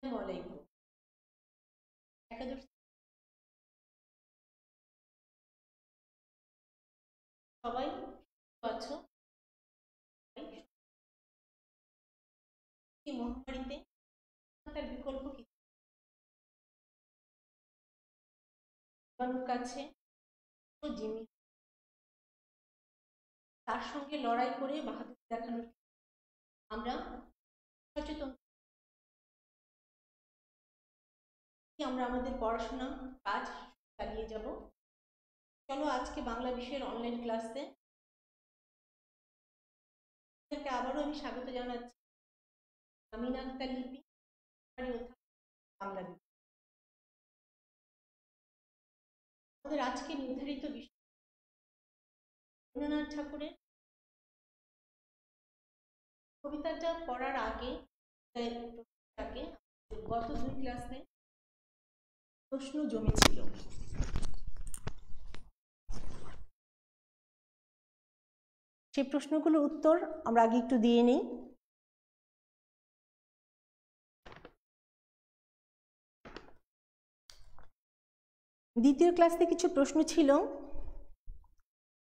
আসসালামু একাদশ সবাই আছো এই মহামারীতে তার বিকল্প কি জীবাণুর কাছে জিম্মি তার সঙ্গে লড়াই করে বাহাদুর দেখানোর আমরা সচেতন আমরা আমাদের পড়াশোনা কাজ চালিয়ে যাব। চলো আজকে বাংলা বিষয়ের অনলাইন ক্লাসে আপনাদেরকে আবারও আমি স্বাগত জানাচ্ছি। আমি আক্তার লিপি, বাংলা বিষয়। আমাদের আজকে নির্ধারিত বিষয় রবীন্দ্রনাথ ঠাকুরের কবিতাটা পড়ার আগে গত 2 ক্লাসে প্রশ্ন জমেছিল। সেই প্রশ্নগুলোর উত্তর আমরা আগে একটু দিয়ে নিই। দ্বিতীয় ক্লাসে কিছু প্রশ্ন ছিল,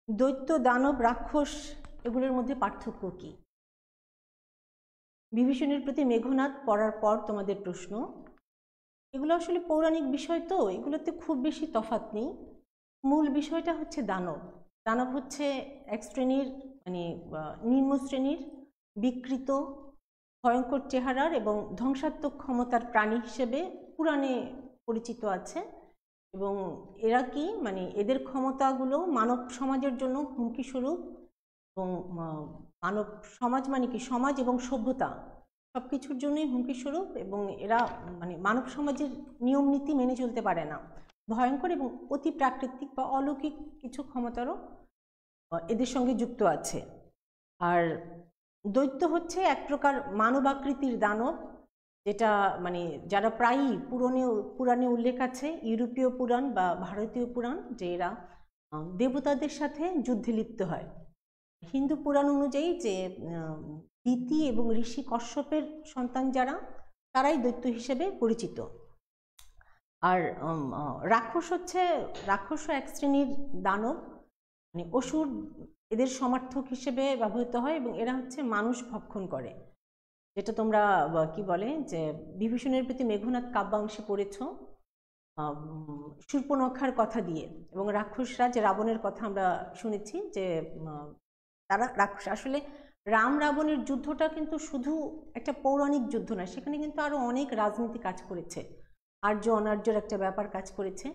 দৈত্য, দানব, রাক্ষস এগুলোর মধ্যে পার্থক্য কি? বিভীষণের প্রতি মেঘনাদ পড়ার পর তোমাদের প্রশ্ন। এগুলো আসলে পৌরাণিক বিষয়, তো এগুলোতে খুব বেশি তফাৎ নেই। মূল বিষয়টা হচ্ছে দানব। দানব হচ্ছে এক শ্রেণীর মানে নিম্ন শ্রেণীর বিকৃত ভয়ঙ্কর চেহারার এবং ধ্বংসাত্মক ক্ষমতার প্রাণী হিসেবে পুরাণে পরিচিত আছে। এবং এরা কি মানে এদের ক্ষমতাগুলো মানব সমাজের জন্য হুমকি স্বরূপ, এবং মানব সমাজ মানে কি সমাজ এবং সভ্যতা সব কিছুর জন্যই হুমকি স্বরূপ, এবং এরা মানে মানব সমাজের নিয়ম নীতি মেনে চলতে পারে না। ভয়ঙ্কর এবং অতি প্রাকৃতিক বা অলৌকিক কিছু ক্ষমতারও এদের সঙ্গে যুক্ত আছে। আর দৈত্য হচ্ছে এক প্রকার মানবাকৃতির দানব, যেটা মানে যারা প্রায়ই পুরাণে উল্লেখ আছে, ইউরোপীয় পুরাণ বা ভারতীয় পুরাণ, যে এরা দেবতাদের সাথে যুদ্ধে লিপ্ত হয়। হিন্দু পুরাণ অনুযায়ী যে দিতি এবং ঋষি কশ্যপের সন্তান যারা, তারাই দৈত্য হিসেবে পরিচিত। আর রাক্ষস এক শ্রেণীর দানব, মানে অসুর এদের সমার্থক হিসেবে ব্যবহৃত হয়, এবং এরা হচ্ছে মানুষ ভক্ষণ করে, যেটা তোমরা কি বলে যে বিভীষণের প্রতি মেঘনাদ কাব্যাংশে পড়েছ শূর্পণখার কথা দিয়ে। এবং রাক্ষসরা যে রাবণের কথা আমরা শুনেছি, যে তারা রাক্ষস। আসলে রাম রাবণের যুদ্ধটা কিন্তু শুধু একটা পৌরাণিক যুদ্ধ নয়, সেখানে কিন্তু আরো অনেক রাজনীতি কাজ করেছে, আর্য অনার্যর একটা ব্যাপার কাজ করেছে।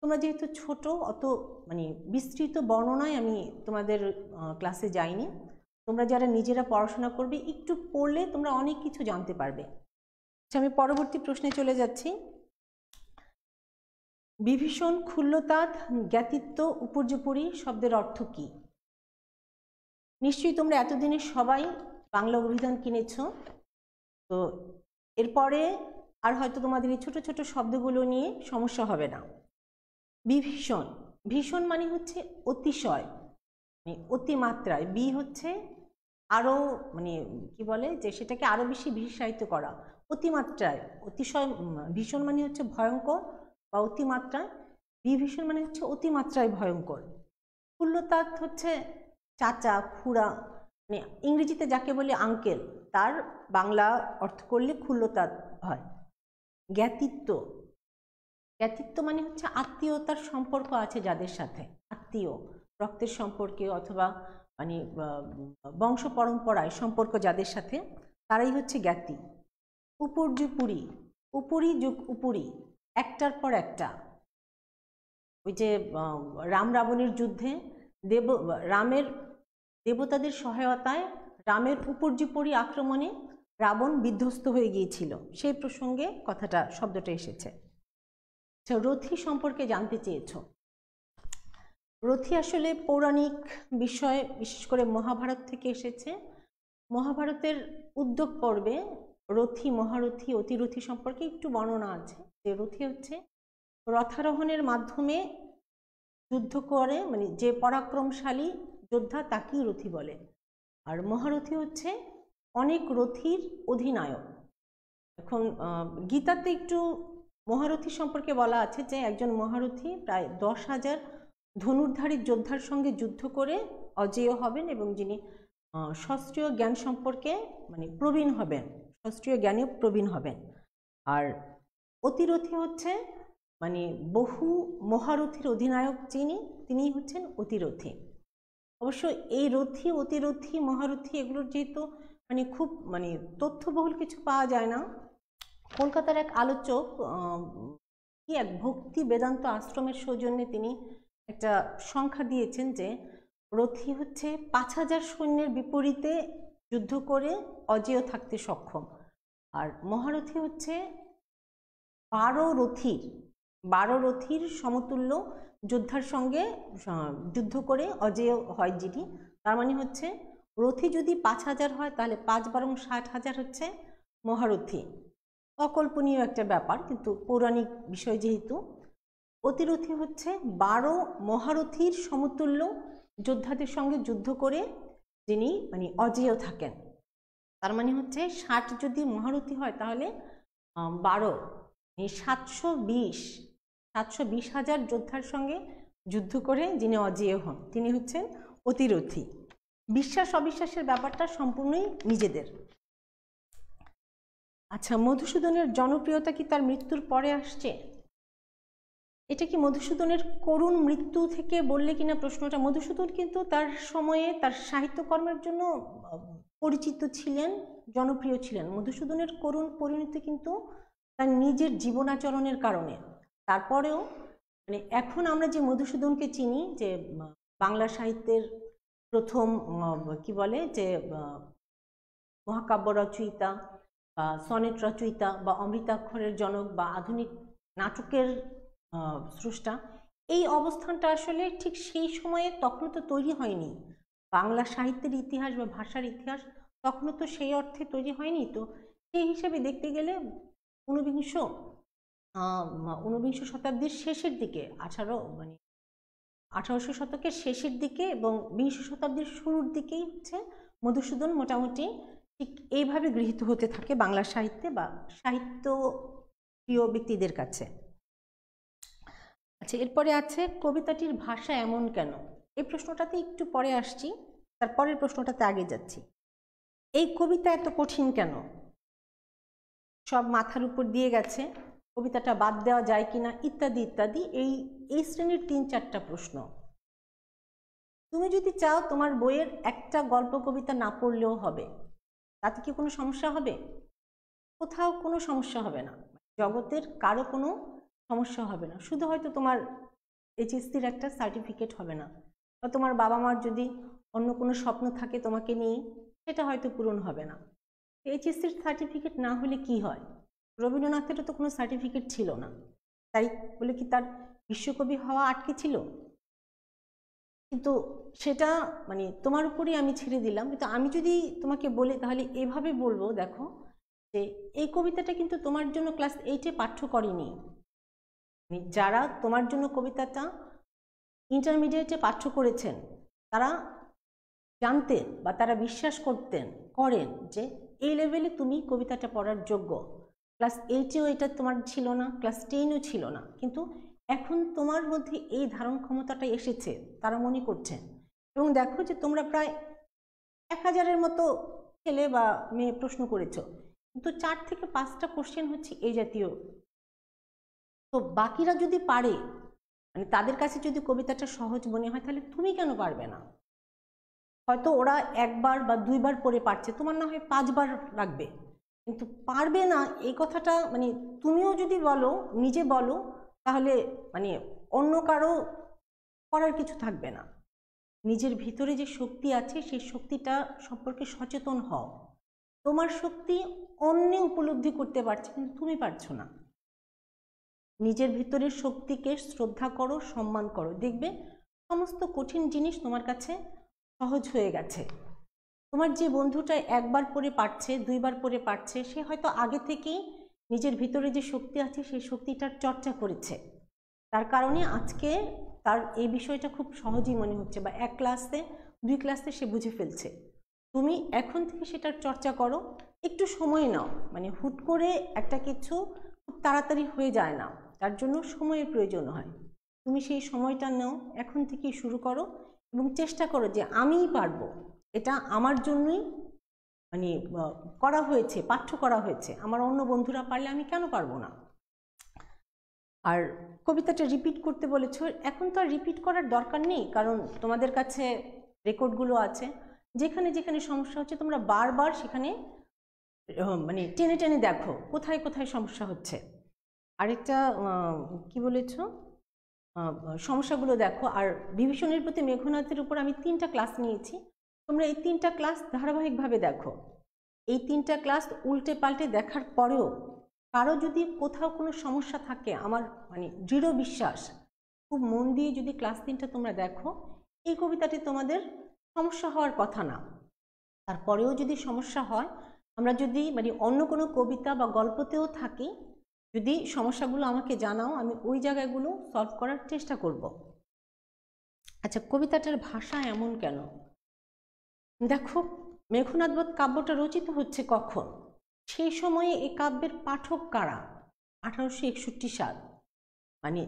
তোমরা যেহেতু ছোট, অত মানে বিস্তৃত বর্ণনায় আমি তোমাদের ক্লাসে যাইনি। তোমরা যারা নিজেরা পড়াশোনা করবে, একটু পড়লে তোমরা অনেক কিছু জানতে পারবে। আমি পরবর্তী প্রশ্নে চলে যাচ্ছি। বিভীষণ, ক্ষুল্লতাদ, জ্ঞাতিত্ব, উপর্যুপরি শব্দের অর্থ কি? নিশ্চয়ই তোমরা এতদিনে সবাই বাংলা অভিধান কিনেছ, তো এরপরে আর হয়তো তোমাদের এই ছোট ছোট শব্দগুলো নিয়ে সমস্যা হবে না। বিভীষণ, ভীষণ মানে হচ্ছে অতিশয়, মানে অতিমাত্রায়। বি হচ্ছে আরো মানে কি বলে যে সেটাকে আরো বেশি বিশেষায়িত করা, অতিমাত্রায়। অতিশয় ভীষণ মানে হচ্ছে ভয়ঙ্কর বা অতিমাত্রায়, বিভীষণ মানে হচ্ছে অতিমাত্রায় ভয়ঙ্কর। ক্ষুল্লতাদ হচ্ছে চাচা, খুড়া, মানে ইংরেজিতে যাকে বলে আঙ্কেল, তার বাংলা অর্থ করলে ক্ষুল্লতাদ হয়। জ্ঞাতিত্ব, জ্ঞাতিত্ব মানে হচ্ছে আত্মীয়তার সম্পর্ক আছে যাদের সাথে, আত্মীয় রক্তের সম্পর্কে অথবা মানে বংশ পরম্পরায় সম্পর্ক যাদের সাথে, তারাই হচ্ছে জ্ঞাতি। উপর্যুপরি, উপরি যুগ উপরি, একটার পর একটা। ওই যে রাম রাবণের যুদ্ধে রামের দেবতাদের সহায়তায় রামের উপর্যুপরি আক্রমণে রাবণ বিধ্বস্ত হয়ে গিয়েছিল, সেই প্রসঙ্গে কথাটা শব্দটা এসেছে। রথী সম্পর্কে জানতে চেয়েছ। রথী আসলে পৌরাণিক বিষয়, বিশেষ করে মহাভারত থেকে এসেছে। মহাভারতের উদ্যোগ পর্বে রথী, মহারথী, অতিরথী সম্পর্কে একটু বর্ণনা আছে। যে রথী হচ্ছে রথারোহণের মাধ্যমে যুদ্ধ করে, মানে যে পরাক্রমশালী যোদ্ধা তাকেই রথী বলে। আর মহারথী হচ্ছে অনেক রথীর অধিনায়ক। এখন গীতাতে একটু মহারথী সম্পর্কে বলা আছে যে একজন মহারথী প্রায় 10,000 ধনুর্ধারী যোদ্ধার সঙ্গে যুদ্ধ করে অজেয় হবেন এবং যিনি শাস্ত্রীয় জ্ঞান সম্পর্কে মানে প্রবীণ হবেন, শাস্ত্রীয় জ্ঞানে প্রবীণ হবেন। আর অতিরথী হচ্ছে মানে বহু মহারথীর অধিনায়ক যিনি, তিনিই হচ্ছেন অতিরথী। অবশ্য এই রথী, অতিরথী, মহারথী এগুলোর যেহেতু মানে খুব মানে তথ্যবহুল কিছু পাওয়া যায় না, কলকাতার এক আলোচক কি এক ভক্তি বেদান্ত আশ্রমের সৌজন্যে তিনি একটা সংখ্যা দিয়েছেন যে রথী হচ্ছে 5,000 সৈন্যের বিপরীতে যুদ্ধ করে অজেয় থাকতে সক্ষম, আর মহারথী হচ্ছে 12 রথীর সমতুল্য যোদ্ধার সঙ্গে যুদ্ধ করে অজেয় হয় যিনি। তার মানে হচ্ছে রথী যদি 5,000 হয় তাহলে 5 × 60,000 হচ্ছে মহারথী। অকল্পনীয় একটা ব্যাপার, কিন্তু পৌরাণিক বিষয় যেহেতু। অতিরথী হচ্ছে 12 মহারথীর সমতুল্য যোদ্ধাদের সঙ্গে যুদ্ধ করে যিনি মানে অজেয় থাকেন। তার মানে হচ্ছে 60 যদি মহারথী হয় তাহলে 12 720,000 যোদ্ধার সঙ্গে যুদ্ধ করে যিনি অজেয় হন তিনি হচ্ছেন অতিরথী। বিশ্বাস অবিশ্বাসের ব্যাপারটা সম্পূর্ণই নিজেদের। আচ্ছা, মধুসূদনের জনপ্রিয়তা কি তার মৃত্যুর পরে আসছে? এটা কি মধুসূদনের করুণ মৃত্যু থেকে বললে কিনা প্রশ্নটা। মধুসূদন কিন্তু তার সময়ে তার সাহিত্যকর্মের জন্য পরিচিত ছিলেন, জনপ্রিয় ছিলেন। মধুসূদনের করুণ পরিণতি কিন্তু তার নিজের জীবনাচরণের কারণে। তারপরেও মানে এখন আমরা যে মধুসূদনকে চিনি, যে বাংলা সাহিত্যের প্রথম কি বলে যে মহাকাব্য রচয়িতা বা সনেট রচয়িতা বা অমৃতাক্ষরের জনক বা আধুনিক নাটকের স্রষ্টা, এই অবস্থানটা আসলে ঠিক সেই সময়ে তখনও তো তৈরি হয়নি। বাংলা সাহিত্যের ইতিহাস বা ভাষার ইতিহাস তখনও তো সেই অর্থে তৈরি হয়নি। তো সেই হিসেবে দেখতে গেলে ঊনবিংশ শতাব্দীর শেষের দিকে 1800 শতকের শেষের দিকে এবং বিংশ শতাব্দীর শুরুর দিকেই হচ্ছে মধুসূদন মোটামুটি ঠিক এইভাবে গৃহীত হতে থাকে বাংলা সাহিত্যে বা সাহিত্য প্রিয় ব্যক্তিদের কাছে। আচ্ছা, এরপরে আছে কবিতাটির ভাষা এমন কেন? এই প্রশ্নটাতে একটু পরে আসছি, তারপরের প্রশ্নটাতে আগে যাচ্ছি। এই কবিতা এত কঠিন কেন? সব মাথার উপর দিয়ে গেছে, কবিতাটা বাদ দেওয়া যায় কিনা ইত্যাদি ইত্যাদি, এই শ্রেণীর 3-4টা প্রশ্ন। তুমি যদি চাও তোমার বইয়ের একটা গল্প কবিতা না পড়লেও হবে, তাতে কি কোনো সমস্যা হবে? কোথাও কোনো সমস্যা হবে না, জগতের কারো কোনো সমস্যা হবে না। শুধু হয়তো তোমার এইচএসসির একটা সার্টিফিকেট হবে না, বা তোমার বাবা মার যদি অন্য কোনো স্বপ্ন থাকে তোমাকে নিয়ে, সেটা হয়তো পূরণ হবে না। এইচএসসির সার্টিফিকেট না হলে কি হয়? রবীন্দ্রনাথেরও তো কোনো সার্টিফিকেট ছিল না, তাই বলে কি তার বিশ্বকবি হওয়া আটকে ছিল? কিন্তু সেটা মানে তোমার উপরেই আমি ছেড়ে দিলাম। কিন্তু আমি যদি তোমাকে বলি তাহলে এভাবে বলবো, দেখো যে এই কবিতাটা কিন্তু তোমার জন্য ক্লাস 8-এ পাঠ্য করেনি। যারা তোমার জন্য কবিতাটা ইন্টারমিডিয়েটে পাঠ্য করেছেন তারা জানতেন বা তারা বিশ্বাস করেন যে এই লেভেলে তুমি কবিতাটা পড়ার যোগ্য। ক্লাস 8-এও এটা তোমার ছিল না, ক্লাস 10-এও ছিল না, কিন্তু এখন তোমার মধ্যে এই ধারণ ক্ষমতাটা এসেছে, তারা মনে করছেন। এবং দেখো যে তোমরা প্রায় 1000-এর মতো ছেলে বা মেয়ে প্রশ্ন করেছ, কিন্তু 4 থেকে 5টা কোশ্চেন হচ্ছে এই জাতীয়। তো বাকিরা যদি পারে, মানে তাদের কাছে যদি কবিতাটা সহজ মনে হয়, তাহলে তুমি কেন পারবে না? হয়তো ওরা 1বার বা 2বার পড়ে পারছে, তোমার না হয় 5বার লাগবে, কিন্তু পারবে না এই কথাটা মানে তুমিও যদি বলো, নিজে বলো, তাহলে মানে অন্য কারো করার কিছু থাকবে না। নিজের ভিতরে যে শক্তি আছে সেই শক্তিটা সম্পর্কে সচেতন হও। তোমার শক্তি অন্যে উপলব্ধি করতে পারছে, কিন্তু তুমি পারছো না। নিজের ভিতরের শক্তিকে শ্রদ্ধা করো, সম্মান করো, দেখবে সমস্ত কঠিন জিনিস তোমার কাছে সহজ হয়ে গেছে। তোমার যে বন্ধুটা 1বার পড়ে পারছে, 2বার পড়ে পারছে, সে হয়তো আগে থেকেই নিজের ভিতরে যে শক্তি আছে সেই শক্তিটার চর্চা করেছে, তার কারণে আজকে তার এই বিষয়টা খুব সহজই মনে হচ্ছে, বা 1 ক্লাসে 2 ক্লাসে সে বুঝে ফেলছে। তুমি এখন থেকে সেটার চর্চা করো, একটু সময় নাও, মানে হুট করে একটা কিছু খুব তাড়াতাড়ি হয়ে যায় না, তার জন্য সময়ের প্রয়োজন হয়। তুমি সেই সময়টা নাও, এখন থেকেই শুরু করো এবং চেষ্টা করো যে আমিই পারবো, এটা আমার জন্যই মানে করা হয়েছে, পাঠ্য করা হয়েছে, আমার অন্য বন্ধুরা পারলে আমি কেন পারবো না। আর কবিতাটা রিপিট করতে বলেছ, এখন তো আর রিপিট করার দরকার নেই, কারণ তোমাদের কাছে রেকর্ডগুলো আছে, যেখানে যেখানে সমস্যা হচ্ছে তোমরা বারবার সেখানে মানে টেনে টেনে দেখো কোথায় কোথায় সমস্যা হচ্ছে। আরেকটা কি বলেছ, সমস্যাগুলো দেখো। আর বিভীষণের প্রতি মেঘনাথের উপর আমি 3টা ক্লাস নিয়েছি, তোমরা এই 3টা ক্লাস ধারাবাহিকভাবে দেখো। এই 3টা ক্লাস উল্টে পাল্টে দেখার পরেও কারো যদি কোথাও কোনো সমস্যা থাকে, আমার মানে দৃঢ় বিশ্বাস, খুব মন দিয়ে যদি ক্লাস 3টা তোমরা দেখো, এই কবিতাটি তোমাদের সমস্যা হওয়ার কথা না। তারপরেও যদি সমস্যা হয়, আমরা যদি মানে অন্য কোনো কবিতা বা গল্পতেও থাকি, যদি সমস্যাগুলো আমাকে জানাও, আমি ওই জায়গাগুলো সলভ করার চেষ্টা করব। আচ্ছা, কবিতাটার ভাষা এমন কেন? দেখো, মেঘনাদ বধ কাব্যটা রচিত হচ্ছে কখন? সেই সময়ে এই কাব্যের পাঠক কারা? 1861 সাল, মানে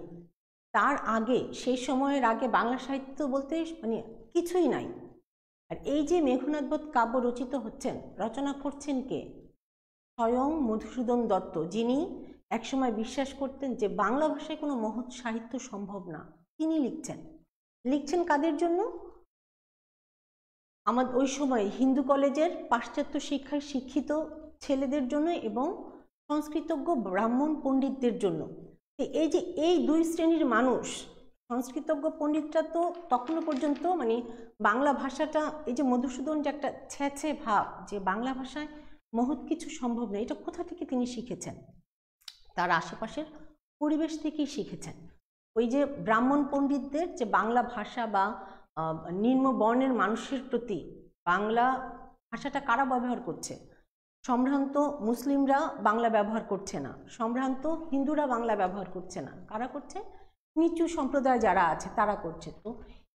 তার আগে, সেই সময়ের আগে বাংলা সাহিত্য বলতে মানে কিছুই নাই। আর এই যে মেঘনাদ বধ কাব্য রচিত হচ্ছেন, রচনা করছেন কে? স্বয়ং মধুসূদন দত্ত, যিনি একসময় বিশ্বাস করতেন যে বাংলা ভাষায় কোনো মহৎ সাহিত্য সম্ভব না। তিনি লিখছেন কাদের জন্য? আমাদের ওই সময় হিন্দু কলেজের পাশ্চাত্য শিক্ষায় শিক্ষিত ছেলেদের জন্য এবং সংস্কৃতজ্ঞ ব্রাহ্মণ পণ্ডিতদের জন্য। এই যে এই 2 শ্রেণীর মানুষ, সংস্কৃতজ্ঞ পণ্ডিতরা তো তখনও পর্যন্ত মানে বাংলা ভাষাটা, এই যে মধুসূদন যে একটা ছ্যাঁছে ভাব যে বাংলা ভাষায় মহৎ কিছু সম্ভব নয়, এটা কোথা থেকে তিনি শিখেছেন? তার আশেপাশের পরিবেশ থেকেই শিখেছেন। ওই যে ব্রাহ্মণ পণ্ডিতদের যে বাংলা ভাষা বা নিম্ন বর্ণের মানুষের প্রতি বাংলা ভাষাটা কারা ব্যবহার করছে? সম্ভ্রান্ত মুসলিমরা বাংলা ব্যবহার করছে না, সম্ভ্রান্ত হিন্দুরা বাংলা ব্যবহার করছে না, কারা করছে? নিচু সম্প্রদায় যারা আছে তারা করছে। তো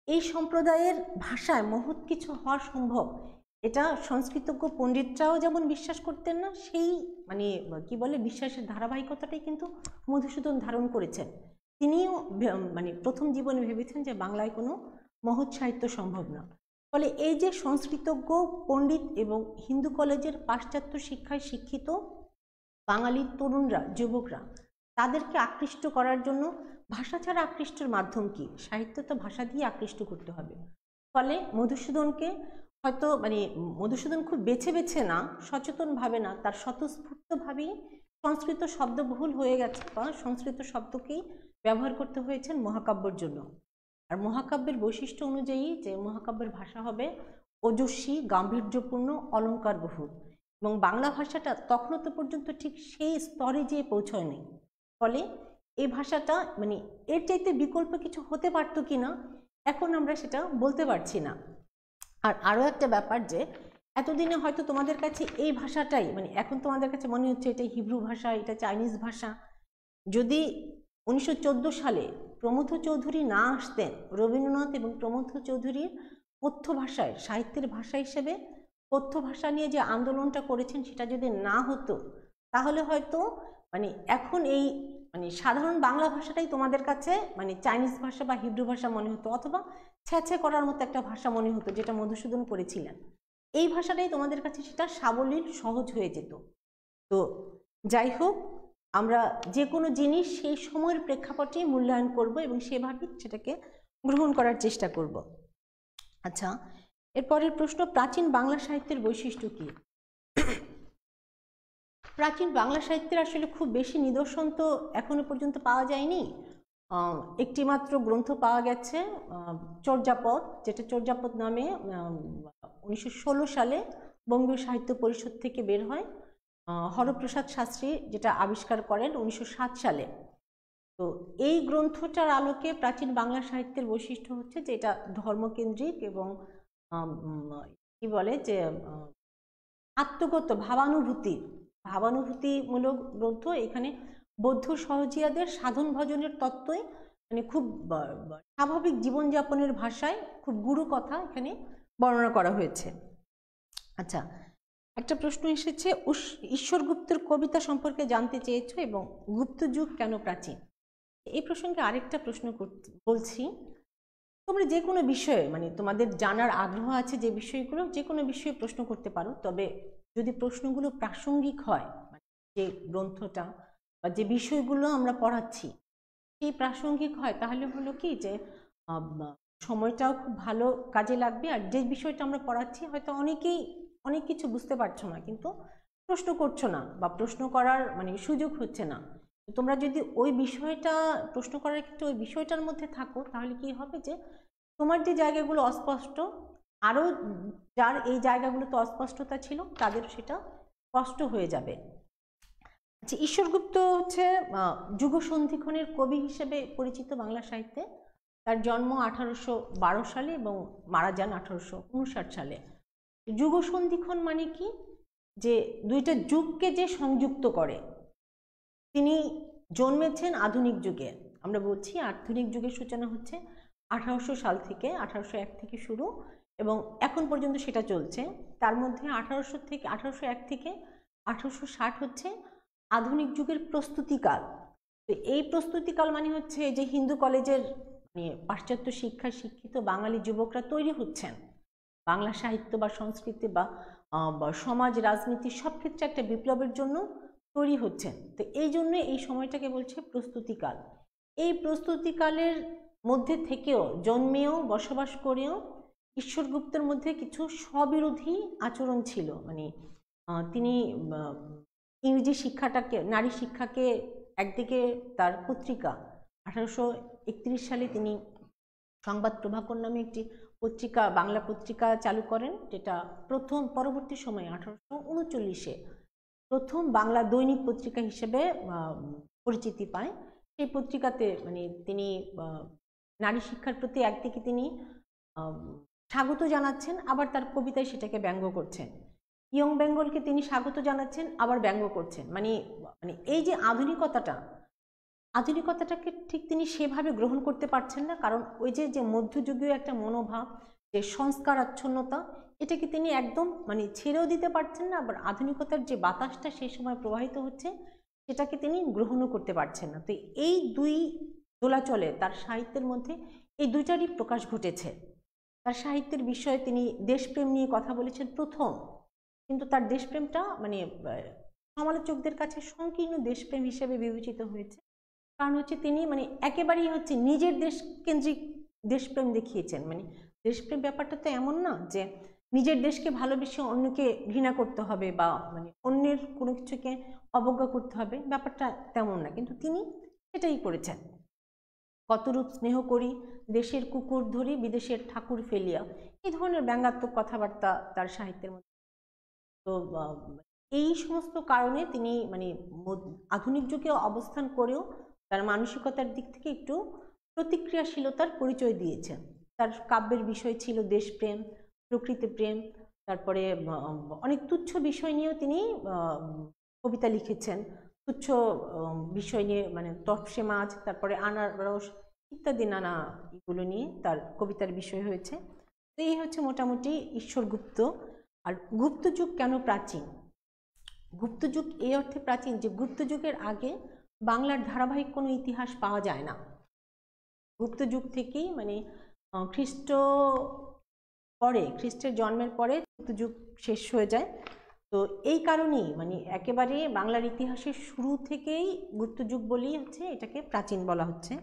এই সম্প্রদায়ের ভাষায় মহৎ কিছু হওয়া সম্ভব, এটা সংস্কৃতজ্ঞ পণ্ডিতরাও যেমন বিশ্বাস করতেন না, সেই মানে কি বলে বিশ্বাসের ধারাবাহিকতাটাই কিন্তু মধুসূদন ধারণ করেছেন। তিনিও মানে প্রথম জীবনে ভেবেছেন যে বাংলায় কোনো মহৎ সাহিত্য সম্ভব না। ফলে এই যে সংস্কৃতজ্ঞ পণ্ডিত এবং হিন্দু কলেজের পাশ্চাত্য শিক্ষায় শিক্ষিত বাঙালি তরুণরা, যুবকরা, তাদেরকে আকৃষ্ট করার জন্য ভাষা ছাড়া আকৃষ্টের মাধ্যম কি? সাহিত্য তো ভাষা দিয়ে আকৃষ্ট করতে হবে। ফলে মধুসূদনকে হয়তো মানে মধুসূদন খুব বেছে বেছে না, সচেতনভাবে না, তার স্বতঃস্ফূর্তভাবেই সংস্কৃত শব্দবহুল হয়ে গেছে বা সংস্কৃত শব্দকেই ব্যবহার করতে হয়েছেন মহাকাব্যের জন্য। আর মহাকাব্যের বৈশিষ্ট্য অনুযায়ী যে মহাকাব্যের ভাষা হবে ওজস্বী, গাম্ভীর্যপূর্ণ, অলঙ্কারবহুল, এবং বাংলা ভাষাটা তখনও তো পর্যন্ত ঠিক সেই স্তরে যেয়ে পৌঁছয়নি। ফলে এই ভাষাটা মানে এর চাইতে বিকল্প কিছু হতে পারত কিনা, এখন আমরা সেটা বলতে পারছি না। আর আরও একটা ব্যাপার, যে এতদিনে হয়তো তোমাদের কাছে এই ভাষাটাই মানে এখন তোমাদের কাছে মনে হচ্ছে এটা হিব্রু ভাষা, এটা চাইনিজ ভাষা। যদি 1914 সালে প্রমথ চৌধুরী না আসতেন, রবীন্দ্রনাথ এবং প্রমথ চৌধুরীর কথ্য ভাষায় সাহিত্যের ভাষা হিসেবে কথ্য ভাষা নিয়ে যে আন্দোলনটা করেছেন, সেটা যদি না হতো, তাহলে হয়তো মানে এখন এই মানে সাধারণ বাংলা ভাষাটাই তোমাদের কাছে মানে চাইনিজ ভাষা বা হিব্রু ভাষা মনে হতো, অথবা ছ্যাঁছে করার মতো একটা ভাষা মনে হতো, যেটা মধুসূদন করেছিলেন। এই ভাষাটাই তোমাদের কাছে সেটা সাবলীল, সহজ হয়ে যেত। তো যাই হোক, আমরা যে কোনো জিনিস সেই সময়ের প্রেক্ষাপটেই মূল্যায়ন করব এবং সেভাবেই সেটাকে গ্রহণ করার চেষ্টা করব। আচ্ছা, এরপরের প্রশ্ন, প্রাচীন বাংলা সাহিত্যের বৈশিষ্ট্য কী? প্রাচীন বাংলা সাহিত্যের আসলে খুব বেশি নিদর্শন তো এখনো পর্যন্ত পাওয়া যায়নি। একটি মাত্র গ্রন্থ পাওয়া গেছে, চর্যাপদ, যেটা চর্যাপদ নামে 1916 সালে বঙ্গীয় সাহিত্য পরিষদ থেকে বের হয়। হরপ্রসাদ শাস্ত্রী যেটা আবিষ্কার করেন 1907 সালে। তো এই গ্রন্থটার আলোকে প্রাচীন বাংলা সাহিত্যের বৈশিষ্ট্য হচ্ছে যে এটা ধর্মকেন্দ্রিক এবং কি বলে যে আত্মগত ভাবানুভূতিমূলক গ্রন্থ। এখানে বৌদ্ধ সহজিয়াদের সাধন ভজনের তত্ত্বই মানে খুব স্বাভাবিক জীবনযাপনের ভাষায় খুব গুরু কথা এখানে বর্ণনা করা হয়েছে। আচ্ছা, একটা প্রশ্ন এসেছে, ঈশ্বর গুপ্তের কবিতা সম্পর্কে জানতে চেয়েছো এবং গুপ্ত যুগ কেন প্রাচীন। এই প্রসঙ্গে আরেকটা প্রশ্ন বলছি, তোমরা যে কোনো বিষয়ে মানে তোমাদের জানার আগ্রহ আছে যে বিষয়গুলো, যে কোনো বিষয়ে প্রশ্ন করতে পারো, তবে যদি প্রশ্নগুলো প্রাসঙ্গিক হয়, মানে যে গ্রন্থটা বা যে বিষয়গুলো আমরা পড়াচ্ছি সেই প্রাসঙ্গিক হয়, তাহলে হলো কি যে সময়টাও খুব ভালো কাজে লাগবে। আর যে বিষয়টা আমরা পড়াচ্ছি হয়তো অনেকেই অনেক কিছু বুঝতে পারছো না, কিন্তু প্রশ্ন করছো না বা প্রশ্ন করার মানে সুযোগ হচ্ছে না। তোমরা যদি ওই বিষয়টা প্রশ্ন করার ক্ষেত্রে ওই বিষয়টার মধ্যে থাকো, তাহলে কি হবে যে তোমার যে জায়গাগুলো অস্পষ্ট, আরও যার এই জায়গাগুলোতে অস্পষ্টতা ছিল তাদের সেটা স্পষ্ট হয়ে যাবে। আচ্ছা, ঈশ্বরগুপ্ত হচ্ছে যুগসন্ধিক্ষণের কবি হিসেবে পরিচিত বাংলা সাহিত্যে। তার জন্ম 1812 সালে এবং মারা যান 1859 সালে। যুগসন্ধিক্ষণ মানে কি, যে দুইটা যুগকে যে সংযুক্ত করে। তিনি জন্মেছেন আধুনিক যুগে, আমরা বলছি আধুনিক যুগের সূচনা হচ্ছে 1800 সাল থেকে, 1801 থেকে শুরু এবং এখন পর্যন্ত সেটা চলছে। তার মধ্যে 1801 থেকে 1860 হচ্ছে আধুনিক যুগের প্রস্তুতিকাল। তো এই প্রস্তুতিকাল মানে হচ্ছে যে হিন্দু কলেজের মানে পাশ্চাত্য শিক্ষায় শিক্ষিত বাঙালি যুবকরা তৈরি হচ্ছেন, বাংলা সাহিত্য বা সংস্কৃতি বা সমাজ রাজনীতি সব ক্ষেত্রে একটা বিপ্লবের জন্য তৈরি হচ্ছেন। তো এই জন্য এই সময়টাকে বলছে প্রস্তুতিকাল। এই প্রস্তুতিকালের মধ্যে থেকেও জন্মেও বসবাস করেও ঈশ্বরগুপ্তের মধ্যে কিছু স্ববিরোধী আচরণ ছিল। মানে তিনি ইংরেজি শিক্ষাটাকে, নারী শিক্ষাকে একদিকে, তার পত্রিকা 1831 সালে তিনি সংবাদ প্রভাকর নামে একটি পত্রিকা, বাংলা পত্রিকা চালু করেন, যেটা প্রথম পরবর্তী সময়ে 1839-এ প্রথম বাংলা দৈনিক পত্রিকা হিসেবে পরিচিতি পায়। সেই পত্রিকাতে মানে তিনি নারী শিক্ষার প্রতি একদিকে তিনি স্বাগত জানাচ্ছেন, আবার তার কবিতায় সেটাকে ব্যঙ্গ করছেন। ইয়ং বেঙ্গলকে তিনি স্বাগত জানাচ্ছেন, আবার ব্যঙ্গ করছেন। মানে মানে এই যে আধুনিকতাটাকে ঠিক তিনি সেভাবে গ্রহণ করতে পারছেন না, কারণ ওই যে মধ্যযুগীয় একটা মনোভাব, যে সংস্কার আচ্ছন্নতা, এটাকে তিনি একদম মানে ছেড়েও দিতে পারছেন না, আবার আধুনিকতার যে বাতাসটা সেই সময় প্রবাহিত হচ্ছে সেটাকে তিনি গ্রহণও করতে পারছেন না। তো এই দুই দোলাচলে তার সাহিত্যের মধ্যে এই দুইটারই প্রকাশ ঘটেছে। তার সাহিত্যের বিষয়ে তিনি দেশপ্রেম নিয়ে কথা বলেছেন প্রথম, কিন্তু তার দেশপ্রেমটা মানে সমালোচকদের কাছে সংকীর্ণ দেশপ্রেম হিসেবে বিবেচিত হয়েছে। কারণ হচ্ছে তিনি মানে একেবারেই হচ্ছে নিজের দেশ কেন্দ্রিক দেশপ্রেম দেখিয়েছেন। মানে দেশপ্রেম ব্যাপারটা তো এমন না যে নিজের দেশকে ভালোবেসে অন্যকে ঘৃণা করতে হবে বা মানে অন্যের কোনো কিছুকে অবজ্ঞা করতে হবে, ব্যাপারটা তেমন না, কিন্তু তিনি সেটাই করেছেন। কতরূপ স্নেহ করি, দেশের কুকুর ধরি, বিদেশের ঠাকুর ফেলিয়া, এই ধরনের ব্যঙ্গাত্মক কথাবার্তা তার সাহিত্যের মধ্যে। তো এই সমস্ত কারণে তিনি মানে আধুনিক যুগে অবস্থান করেও তার মানসিকতার দিক থেকে একটু প্রতিক্রিয়াশীলতার পরিচয় দিয়েছেন। তার কাব্যের বিষয় ছিল দেশপ্রেম, প্রকৃতি প্রেম, তারপরে অনেক তুচ্ছ বিষয় নিয়েও তিনি কবিতা লিখেছেন। তুচ্ছ বিষয় নিয়ে মানে তপসে মাছ, তারপরে আনারস ইত্যাদি নানা এগুলো নিয়ে তার কবিতার বিষয় হয়েছে। তো এই হচ্ছে মোটামুটি ঈশ্বরগুপ্ত। আর গুপ্তযুগ কেন প্রাচীন? গুপ্তযুগ এই অর্থে প্রাচীন যে গুপ্তযুগের আগে বাংলার ধারাবাহিক কোনো ইতিহাস পাওয়া যায় না। গুপ্তযুগ থেকেই মানে খ্রিস্টের জন্মের পরে গুপ্তযুগ শেষ হয়ে যায়। তো এই কারণেই মানে একেবারে বাংলার ইতিহাসের শুরু থেকেই গুপ্তযুগ বলেই হচ্ছে এটাকে প্রাচীন বলা হচ্ছে।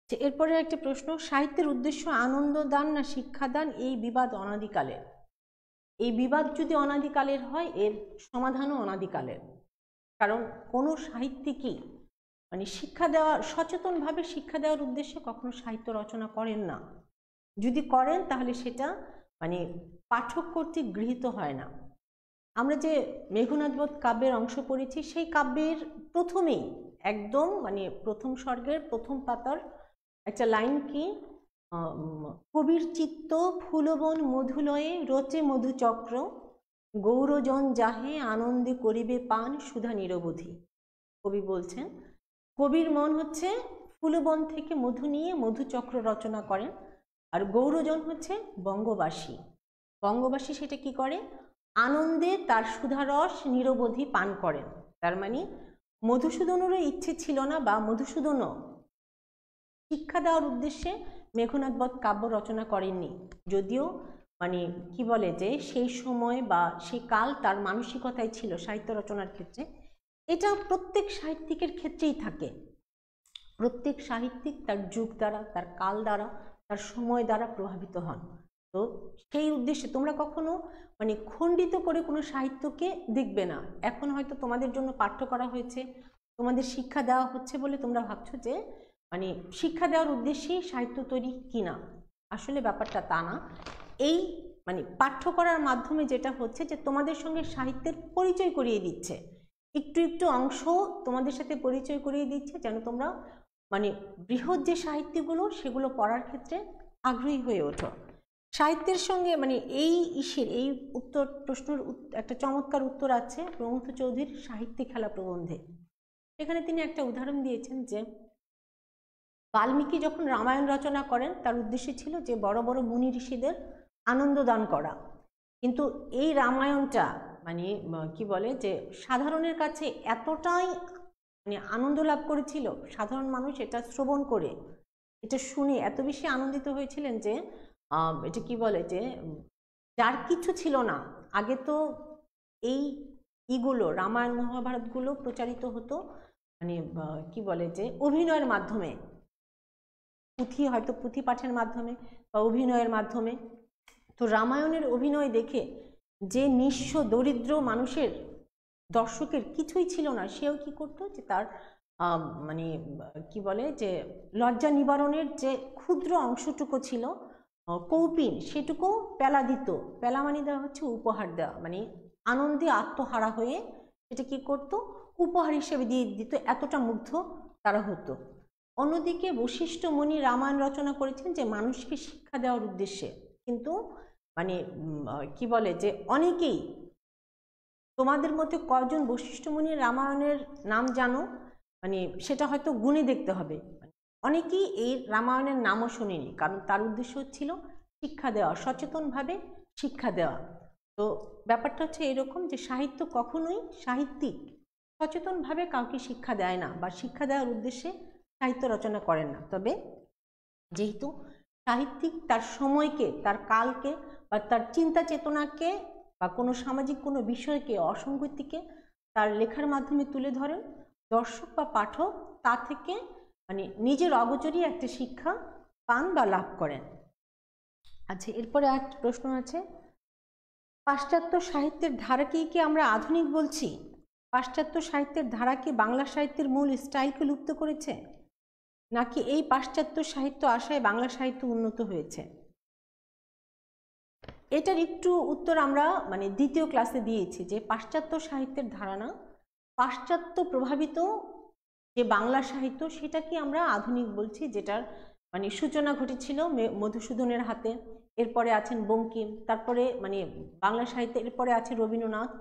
এরপরে একটা প্রশ্ন, সাহিত্যের উদ্দেশ্য আনন্দ দান না শিক্ষাদান, এই বিবাদ অনাদিকালের। এই বিবাদ যদি অনাদিকালের হয়, এর সমাধানও অনাদিকালের। কারণ কোনো সাহিত্যিকই মানে শিক্ষা দেওয়া, সচেতনভাবে শিক্ষা দেওয়ার উদ্দেশ্যে কখনো সাহিত্য রচনা করেন না। যদি করেন তাহলে সেটা মানে পাঠক কর্তৃক গৃহীত হয় না। আমরা যে মেঘনাদ বধ কাব্যের অংশ পড়েছি, সেই কাব্যের প্রথমেই একদম মানে প্রথম স্বর্গের প্রথম পাতার একটা লাইন কি, কবির চিত্ত ফুলবন মধুলয়ে রচে মধুচক্র, গৌরজন যাহে আনন্দে করিবে পান সুধা নিরবধি। কবি বলছেন কবির মন হচ্ছে ফুলবন থেকে মধু নিয়ে মধুচক্র রচনা করেন, আর গৌরজন হচ্ছে বঙ্গবাসী। বঙ্গবাসী সেটা কি করে, আনন্দে তার সুধারস নিরবধি পান করেন। তার মানে মধুসূদনেরও ইচ্ছে ছিল না, বা মধুসূদনও শিক্ষা দেওয়ার উদ্দেশ্যে মেঘনাদ বধ কাব্য রচনা করেননি। যদিও মানে কি বলে যে সেই সময় বা সেই কাল তার মানসিকতায় ছিল সাহিত্য রচনার ক্ষেত্রে, এটা প্রত্যেক সাহিত্যিকের ক্ষেত্রেই থাকে। প্রত্যেক সাহিত্যিক তার যুগ দ্বারা, তার কাল দ্বারা, তার সময় দ্বারা প্রভাবিত হন। তো সেই উদ্দেশ্যে তোমরা কখনো মানে খণ্ডিত করে কোনো সাহিত্যকে দেখবে না। এখন হয়তো তোমাদের জন্য পাঠ্য করা হয়েছে, তোমাদের শিক্ষা দেওয়া হচ্ছে বলে তোমরা ভাবছো যে মানে শিক্ষা দেওয়ার উদ্দেশ্যেই সাহিত্য তৈরি কিনা। আসলে ব্যাপারটা তা না। এই মানে পাঠ্য করার মাধ্যমে যেটা হচ্ছে যে তোমাদের সঙ্গে সাহিত্যের পরিচয় করিয়ে দিচ্ছে, একটু একটু অংশ তোমাদের সাথে পরিচয় করিয়ে দিচ্ছে, যেন তোমরা মানে বৃহৎ যে সাহিত্যগুলো সেগুলো পড়ার ক্ষেত্রে আগ্রহী হয়ে ওঠো। সাহিত্যের সঙ্গে মানে এই এই উত্তর প্রশ্নের একটা চমৎকার উত্তর আছে প্রমথ চৌধুরীর সাহিত্যিক খেলা প্রবন্ধে। এখানে তিনি একটা উদাহরণ দিয়েছেন যে বাল্মীকি যখন রামায়ণ রচনা করেন তার উদ্দেশ্য ছিল যে বড় বড় মুনি ঋষিদের আনন্দ দান করা, কিন্তু এই রামায়ণটা মানে কি বলে যে সাধারণের কাছে এতটাই মানে আনন্দ লাভ করেছিল, সাধারণ মানুষ এটা শ্রবণ করে, এটা শুনে এত বেশি আনন্দিত হয়েছিলেন যে এটা কি বলে যে যার কিছু ছিল না, আগে তো এই ইগুলো রামায়ণ মহাভারতগুলো প্রচারিত হতো মানে কি বলে যে অভিনয়ের মাধ্যমে, পুঁথি হয়তো পুঁথি পাঠের মাধ্যমে বা অভিনয়ের মাধ্যমে। তো রামায়ণের অভিনয় দেখে যে নিঃস্ব দরিদ্র মানুষের, দর্শকের কিছুই ছিল না, সেও কি করতো যে তার মানে কি বলে যে লজ্জা নিবারণের যে ক্ষুদ্র অংশটুকু ছিল কৌপিন, সেটুকু পেলা দিত। পেলা মানে দেওয়া হচ্ছে উপহার দেওয়া, মানে আনন্দে আত্মহারা হয়ে সেটা কি করতো উপহার হিসেবে দিয়ে দিত, এতটা মুগ্ধ তারা হতো। অন্যদিকে বশিষ্ঠ মুনি রামায়ণ রচনা করেছেন যে মানুষকে শিক্ষা দেওয়ার উদ্দেশ্যে, কিন্তু মানে কি বলে যে অনেকেই, তোমাদের মধ্যে কয়জন বশিষ্ঠ মুনির রামায়ণের নাম জানো, মানে সেটা হয়তো গুণে দেখতে হবে। অনেকেই এই রামায়ণের নামও শুনিনি, কারণ তার উদ্দেশ্য ছিল শিক্ষা দেওয়া, সচেতনভাবে শিক্ষা দেওয়া। তো ব্যাপারটা হচ্ছে এরকম যে সাহিত্য কখনোই সাহিত্যিক সচেতনভাবে কাউকে শিক্ষা দেয় না, বা শিক্ষা দেওয়ার উদ্দেশ্যে সাহিত্য রচনা করেন না। তবে যেহেতু সাহিত্যিক তার সময়কে, তার কালকে বা তার চিন্তা চেতনাকে বা কোনো সামাজিক কোনো বিষয়কে, অসঙ্গতিকে তার লেখার মাধ্যমে তুলে ধরেন, দর্শক বা পাঠক তা থেকে মানে নিজের অগোচরই একটা শিক্ষা পান বা লাভ করেন। আচ্ছা, এরপরে আর প্রশ্ন আছে, পাশ্চাত্য সাহিত্যের ধারাকেই কি আমরা আধুনিক বলছি? পাশ্চাত্য সাহিত্যের ধারা কি বাংলা সাহিত্যের মূল স্টাইলকে লুপ্ত করেছে, নাকি এই পাশ্চাত্য সাহিত্য আশায় বাংলা সাহিত্য উন্নত হয়েছে? এটার একটু উত্তর আমরা মানে দ্বিতীয় ক্লাসে দিয়েছি, যে পাশ্চাত্য সাহিত্যের ধারণা, পাশ্চাত্য প্রভাবিত যে বাংলা সাহিত্য সেটাকে আমরা আধুনিক বলছি, যেটার মানে সূচনা ঘটেছিল মধুসূদনের হাতে, এরপরে আছেন বঙ্কিম, তারপরে মানে বাংলা সাহিত্যে এরপরে আছে রবীন্দ্রনাথ,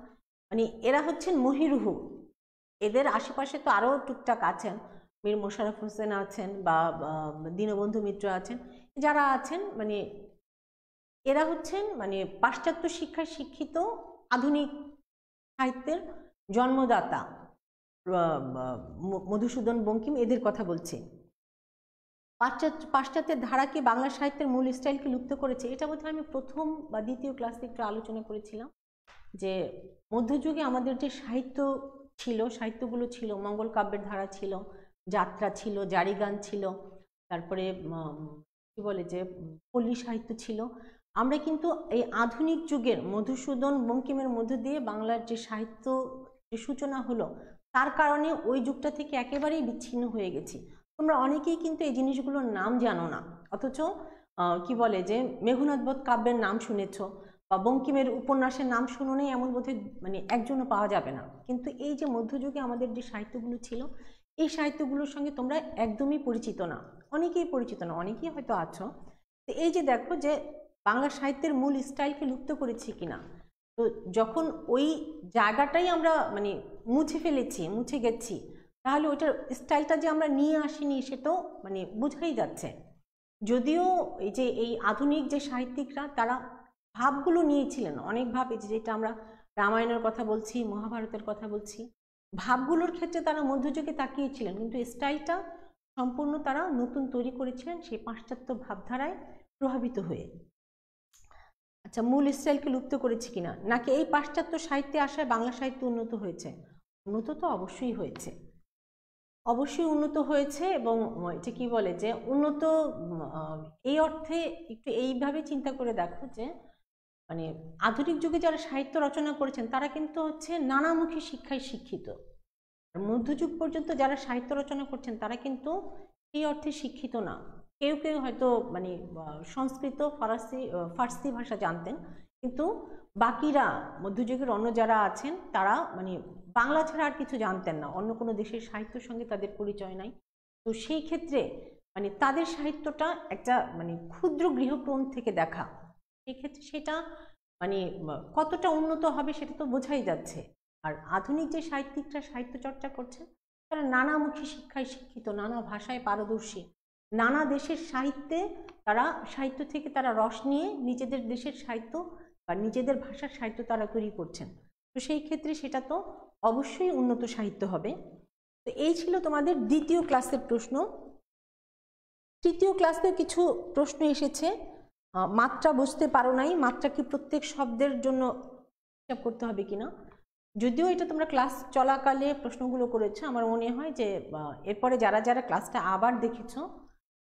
মানে এরা হচ্ছেন মহিরুহু। এদের আশেপাশে তো আরও টুকটাক আছেন, মীর মোশাররফ হোসেন আছেন বা দীনবন্ধু মিত্র আছেন, যারা আছেন মানে এরা হচ্ছেন মানে পাশ্চাত্য শিক্ষায় শিক্ষিত আধুনিক সাহিত্যের জন্মদাতা। মধুসূদন, বঙ্কিম, এদের কথা বলছি। পাশ্চাত্যের ধারাকে বাংলা সাহিত্যের মূল স্টাইলকে লুপ্ত করেছে, এটা বোধহয় আমি প্রথম বা দ্বিতীয় ক্লাসে একটু আলোচনা করেছিলাম, যে মধ্যযুগে আমাদের যে সাহিত্য ছিল, সাহিত্যগুলো ছিল, মঙ্গল কাব্যের ধারা ছিল, যাত্রা ছিল, জারি গান ছিল, তারপরে কি বলে যে পল্লী সাহিত্য ছিল। আমরা কিন্তু এই আধুনিক যুগের মধুসূদন, বঙ্কিমের মধ্য দিয়ে বাংলার যে সাহিত্য যে সূচনা হলো, তার কারণে ওই যুগটা থেকে একেবারেই বিচ্ছিন্ন হয়ে গেছি। তোমরা অনেকেই কিন্তু এই জিনিসগুলোর নাম জানো না, অথচ কি বলে যে মেঘনাদ বধ কাব্যের নাম শুনেছ, বা বঙ্কিমের উপন্যাসের নাম শুনো নেই এমন বোধহয় মানে একজনও পাওয়া যাবে না। কিন্তু এই যে মধ্যযুগে আমাদের যে সাহিত্যগুলো ছিল, এই সাহিত্যগুলোর সঙ্গে তোমরা একদমই পরিচিত না, অনেকেই পরিচিত না, অনেকেই হয়তো আছো। তো এই যে দেখো যে বাংলা সাহিত্যের মূল স্টাইলকে লুপ্ত করেছি কিনা। তো যখন ওই জায়গাটাই আমরা মানে মুছে ফেলেছি, মুছে গেছি, তাহলে ওইটার স্টাইলটা যে আমরা নিয়ে আসিনি সেটাও মানে বোঝাই যাচ্ছে। যদিও এই যে এই আধুনিক যে সাহিত্যিকরা, তারা ভাবগুলো নিয়েছিলেন, অনেক ভাব, যেটা আমরা রামায়ণের কথা বলছি, মহাভারতের কথা বলছি, ভাবগুলোর ক্ষেত্রে তারা মধ্যযুগে তাকিয়েছিলেন, কিন্তু স্টাইলটা সম্পূর্ণ তারা নতুন তৈরি করেছিলেন সেই পাশ্চাত্য ভাবধারায় প্রভাবিত হয়ে। আচ্ছা, মূল স্টাইলকে লুপ্ত করেছে কিনা, নাকি এই পাশ্চাত্য সাহিত্যে আসায় বাংলা সাহিত্য উন্নত হয়েছে? উন্নত তো অবশ্যই হয়েছে, অবশ্যই উন্নত হয়েছে। এবং এটা কি বলে যে উন্নত এই অর্থে একটু এইভাবে চিন্তা করে দেখো যে মানে আধুনিক যুগে যারা সাহিত্য রচনা করেছেন তারা কিন্তু হচ্ছে নানামুখী শিক্ষায় শিক্ষিত। আর মধ্যযুগ পর্যন্ত যারা সাহিত্য রচনা করছেন তারা কিন্তু এই অর্থে শিক্ষিত না। কেউ কেউ হয়তো মানে সংস্কৃত, ফার্সি ভাষা জানতেন, কিন্তু বাকিরা মধ্যযুগের অন্য যারা আছেন তারা মানে বাংলা ছাড়া আর কিছু জানতেন না, অন্য কোনো দেশের সাহিত্যের সঙ্গে তাদের পরিচয় নাই। তো সেই ক্ষেত্রে মানে তাদের সাহিত্যটা একটা মানে ক্ষুদ্র গৃহকোণ থেকে দেখা, সেই ক্ষেত্রে সেটা মানে কতটা উন্নত হবে সেটা তো বোঝাই যাচ্ছে। আর আধুনিক যে সাহিত্যিকরা সাহিত্য চর্চা করছে তারা নানামুখী শিক্ষায় শিক্ষিত, নানা ভাষায় পারদর্শী, নানা দেশের সাহিত্যে তারা সাহিত্য থেকে তারা রস নিয়ে নিজেদের দেশের সাহিত্য বা নিজেদের ভাষার সাহিত্য তারা তৈরি করছেন। তো সেই ক্ষেত্রে সেটা তো অবশ্যই উন্নত সাহিত্য হবে। তো এই ছিল তোমাদের দ্বিতীয় ক্লাসের প্রশ্ন। তৃতীয় ক্লাসে কিছু প্রশ্ন এসেছে, মাত্রা বুঝতে পারো নাই, মাত্রা কি প্রত্যেক শব্দের জন্য হিসাব করতে হবে কিনা। যদিও এটা তোমরা ক্লাস চলাকালে প্রশ্নগুলো করেছো, আমার মনে হয় যে এরপরে যারা যারা ক্লাসটা আবার দেখেছো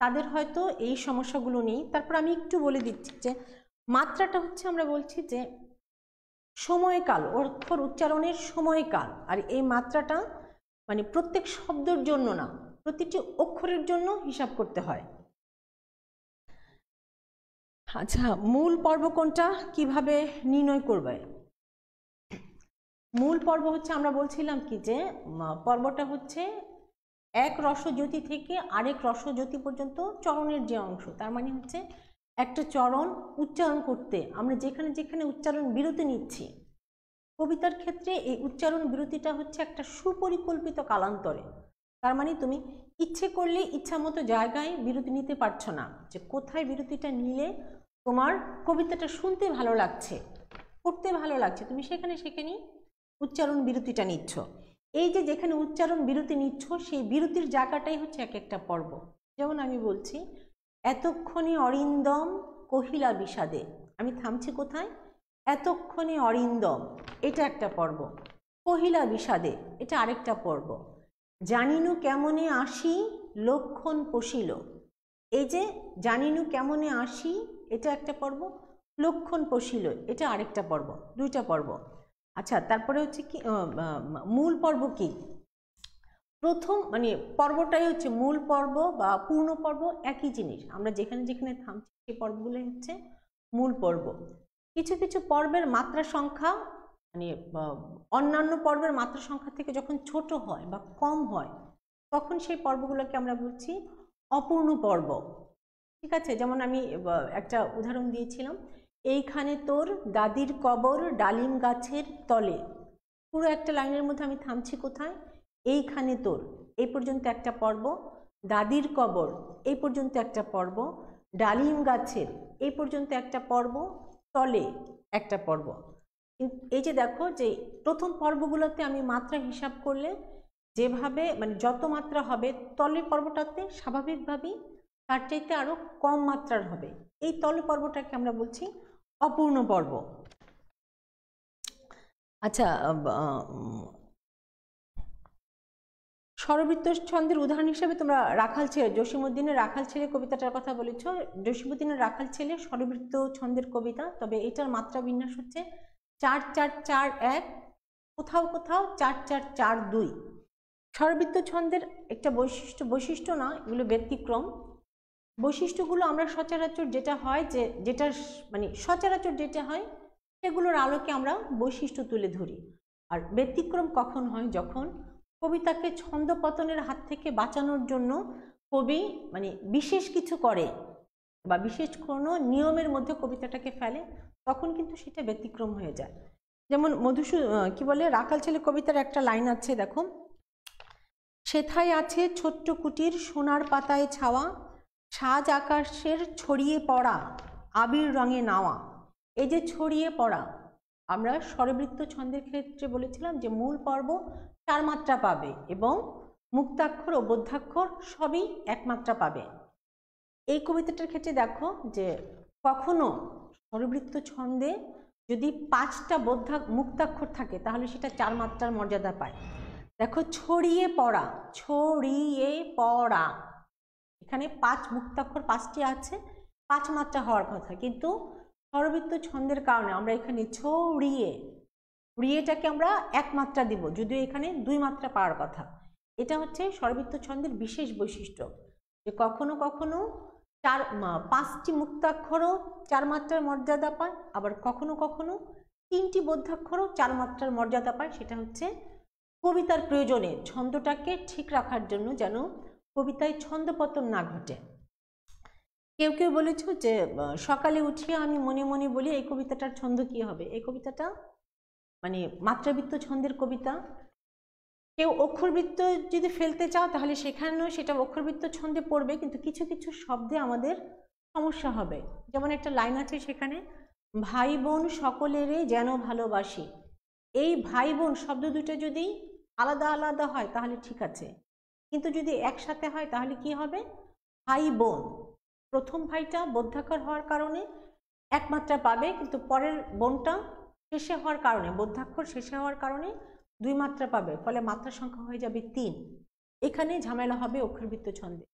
তাদের হয়তো এই সমস্যাগুলো নেই। তারপর আমি একটু বলে দিচ্ছি যে মাত্রাটা হচ্ছে আমরা বলছি যে সময়কাল, অক্ষর উচ্চারণের সময়কাল, আর এই মাত্রাটা মানে প্রত্যেক শব্দের জন্য না, প্রতিটি অক্ষরের জন্য হিসাব করতে হয়। আচ্ছা, মূল পর্ব কোনটা, কিভাবে নির্ণয় করবে? মূল পর্ব হচ্ছে আমরা বলছিলাম কি যে পর্বটা হচ্ছে এক রসজ্যোতি থেকে আরেক রসজ্যোতি পর্যন্ত চরণের যে অংশ, তার মানে হচ্ছে একটা চরণ উচ্চারণ করতে আমরা যেখানে যেখানে উচ্চারণ বিরতি নিচ্ছি, কবিতার ক্ষেত্রে এই উচ্চারণ বিরতিটা হচ্ছে একটা সুপরিকল্পিত কালান্তরে। তার মানে তুমি ইচ্ছে করলে ইচ্ছা মতো জায়গায় বিরতি নিতে পারছো না, যে কোথায় বিরতিটা নিলে তোমার কবিতাটা শুনতে ভালো লাগছে, পড়তে ভালো লাগছে, তুমি সেখানে সেখানেই উচ্চারণ বিরতিটা নিচ্ছ। এই যে যেখানে উচ্চারণ বিরতি নিচ্ছ সেই বিরতির জায়গাটাই হচ্ছে এক একটা পর্ব। যেমন আমি বলছি, এতক্ষণে অরিন্দম কহিলা বিষাদে, আমি থামছি কোথায়? এতক্ষণে অরিন্দম, এটা একটা পর্ব। কহিলা বিষাদে, এটা আরেকটা পর্ব। জানিনু কেমনে আসি লক্ষণ পশিল, এই যে জানিনু কেমনে আসি এটা একটা পর্ব, লক্ষণ পশিল এটা আরেকটা পর্ব, দুইটা পর্ব। আচ্ছা, তারপরে হচ্ছে কি মূল পর্ব কি? প্রথম মানে পর্বটাই হচ্ছে মূল পর্ব বা পূর্ণ পর্ব, একই জিনিস। আমরা যেখানে যেখানে থামছি সেই পর্বগুলো হচ্ছে মূল পর্ব। কিছু কিছু পর্বের মাত্রা সংখ্যা মানে অন্যান্য পর্বের মাত্রা সংখ্যা থেকে যখন ছোট হয় বা কম হয় তখন সেই পর্বগুলোকে আমরা বলছি অপূর্ণ পর্ব। ঠিক আছে, যেমন আমি একটা উদাহরণ দিয়েছিলাম, এইখানে তোর দাদির কবর ডালিম গাছের তলে, পুরো একটা লাইনের মধ্যে আমি থামছি কোথায়? এইখানে তোর, এই পর্যন্ত একটা পর্ব, দাদির কবর এই পর্যন্ত একটা পর্ব, ডালিম গাছের এই পর্যন্ত একটা পর্ব, তলে একটা পর্ব। এই যে দেখো যে প্রথম পর্বগুলোতে আমি মাত্রা হিসাব করলে যেভাবে মানে যত মাত্রা হবে তলের পর্বটাতে স্বাভাবিকভাবেই তার চাইতে আরো কম মাত্রার হবে। এই তলে পর্বটাকে আমরা বলছি অপূর্ণ পর্ব। আচ্ছা, স্বরবৃত্ত ছন্দের উদাহরণ হিসেবে তোমরা রাখাল ছেলে, জসীমউদ্দিনের রাখাল ছেলে কবিতাটার কথা বলেছ। জসীমউদ্দিনের রাখাল ছেলে স্বরবৃত্ত ছন্দের কবিতা, তবে এটার মাত্রা বিন্যাস হচ্ছে 4-4-4-1, কোথাও কোথাও 4-4-4-2। স্বরবৃত্ত ছন্দের একটা বৈশিষ্ট্য না, এগুলো ব্যতিক্রম। বৈশিষ্ট্যগুলো আমরা সচরাচর যেটা হয় যে যেটা মানে সচরাচর যেটা হয় সেগুলোর আলোকে আমরা বৈশিষ্ট্য তুলে ধরি। আর ব্যতিক্রম কখন হয়? যখন কবিতাকে ছন্দপতনের হাত থেকে বাঁচানোর জন্য কবি মানে বিশেষ কিছু করে বা বিশেষ কোনো নিয়মের মধ্যে কবিতাটাকে ফেলে, তখন কিন্তু সেটা ব্যতিক্রম হয়ে যায়। যেমন কি বলে রাখাল ছেলে কবিতার একটা লাইন আছে, দেখো, সেথায় আছে ছোট্ট কুটির সোনার পাতায় ছাওয়া, সাজ আকাশের ছড়িয়ে পড়া আবির রঙে নাওয়া। এই যে ছড়িয়ে পড়া, আমরা স্বরবৃত্ত ছন্দের ক্ষেত্রে বলেছিলাম যে মূল পর্ব 4 মাত্রা পাবে এবং মুক্তাক্ষর ও বদ্ধাক্ষর সবই 1 মাত্রা পাবে। এই কবিতাটার ক্ষেত্রে দেখো যে কখনো স্বরবৃত্ত ছন্দে যদি 5টা মুক্তাক্ষর থাকে তাহলে সেটা 4 মাত্রার মর্যাদা পায়। দেখো ছড়িয়ে পড়া, ছড়িয়ে পড়া, এখানে 5 মুক্তাক্ষর 5টি আছে, 5 মাত্রা হওয়ার কথা, কিন্তু স্বরবৃত্ত ছন্দের কারণে আমরা এখানে ছড়িয়ে, রিয়েটাকে আমরা 1 মাত্রা দিব, যদিও এখানে 2 মাত্রা পাওয়ার কথা। এটা হচ্ছে স্বরবৃত্ত ছন্দের বিশেষ বৈশিষ্ট্য, যে কখনো কখনো 5টি মুক্তাক্ষরও 4 মাত্রার মর্যাদা পায়, আবার কখনো কখনো 3টি বদ্ধাক্ষরও 4 মাত্রার মর্যাদা পায়। সেটা হচ্ছে কবিতার প্রয়োজনে ছন্দটাকে ঠিক রাখার জন্য, যেন কবিতায় ছন্দপতন না ঘটে। কেউ কেউ বলেছ যে সকালে উঠিয়ে আমি মনে মনে বলি এই কবিতাটার ছন্দ কি হবে। এই কবিতাটা মানে মাত্রাবৃত্ত ছন্দের কবিতা। কেউ অক্ষরবৃত্ত যদি ফেলতে চাও তাহলে সেখানেও সেটা অক্ষরবৃত্ত ছন্দে পড়বে, কিন্তু কিছু কিছু শব্দে আমাদের সমস্যা হবে। যেমন একটা লাইন আছে সেখানে, ভাই বোন সকলেরে যেন ভালোবাসি। এই ভাই বোন শব্দ দুটো যদি আলাদা আলাদা হয় তাহলে ঠিক আছে, কিন্তু যদি একসাথে হয় তাহলে কি হবে, ভাই বোন, প্রথম ভাইটা বদ্ধাক্ষর হওয়ার কারণে 1 মাত্রা পাবে, কিন্তু পরের বোনটা শেষে হওয়ার কারণে, বদ্ধাক্ষর শেষে হওয়ার কারণে 2 মাত্রা পাবে, ফলে মাত্রা সংখ্যা হয়ে যাবে 3। এখানে ঝামেলা হবে অক্ষরবৃত্ত ছন্দে।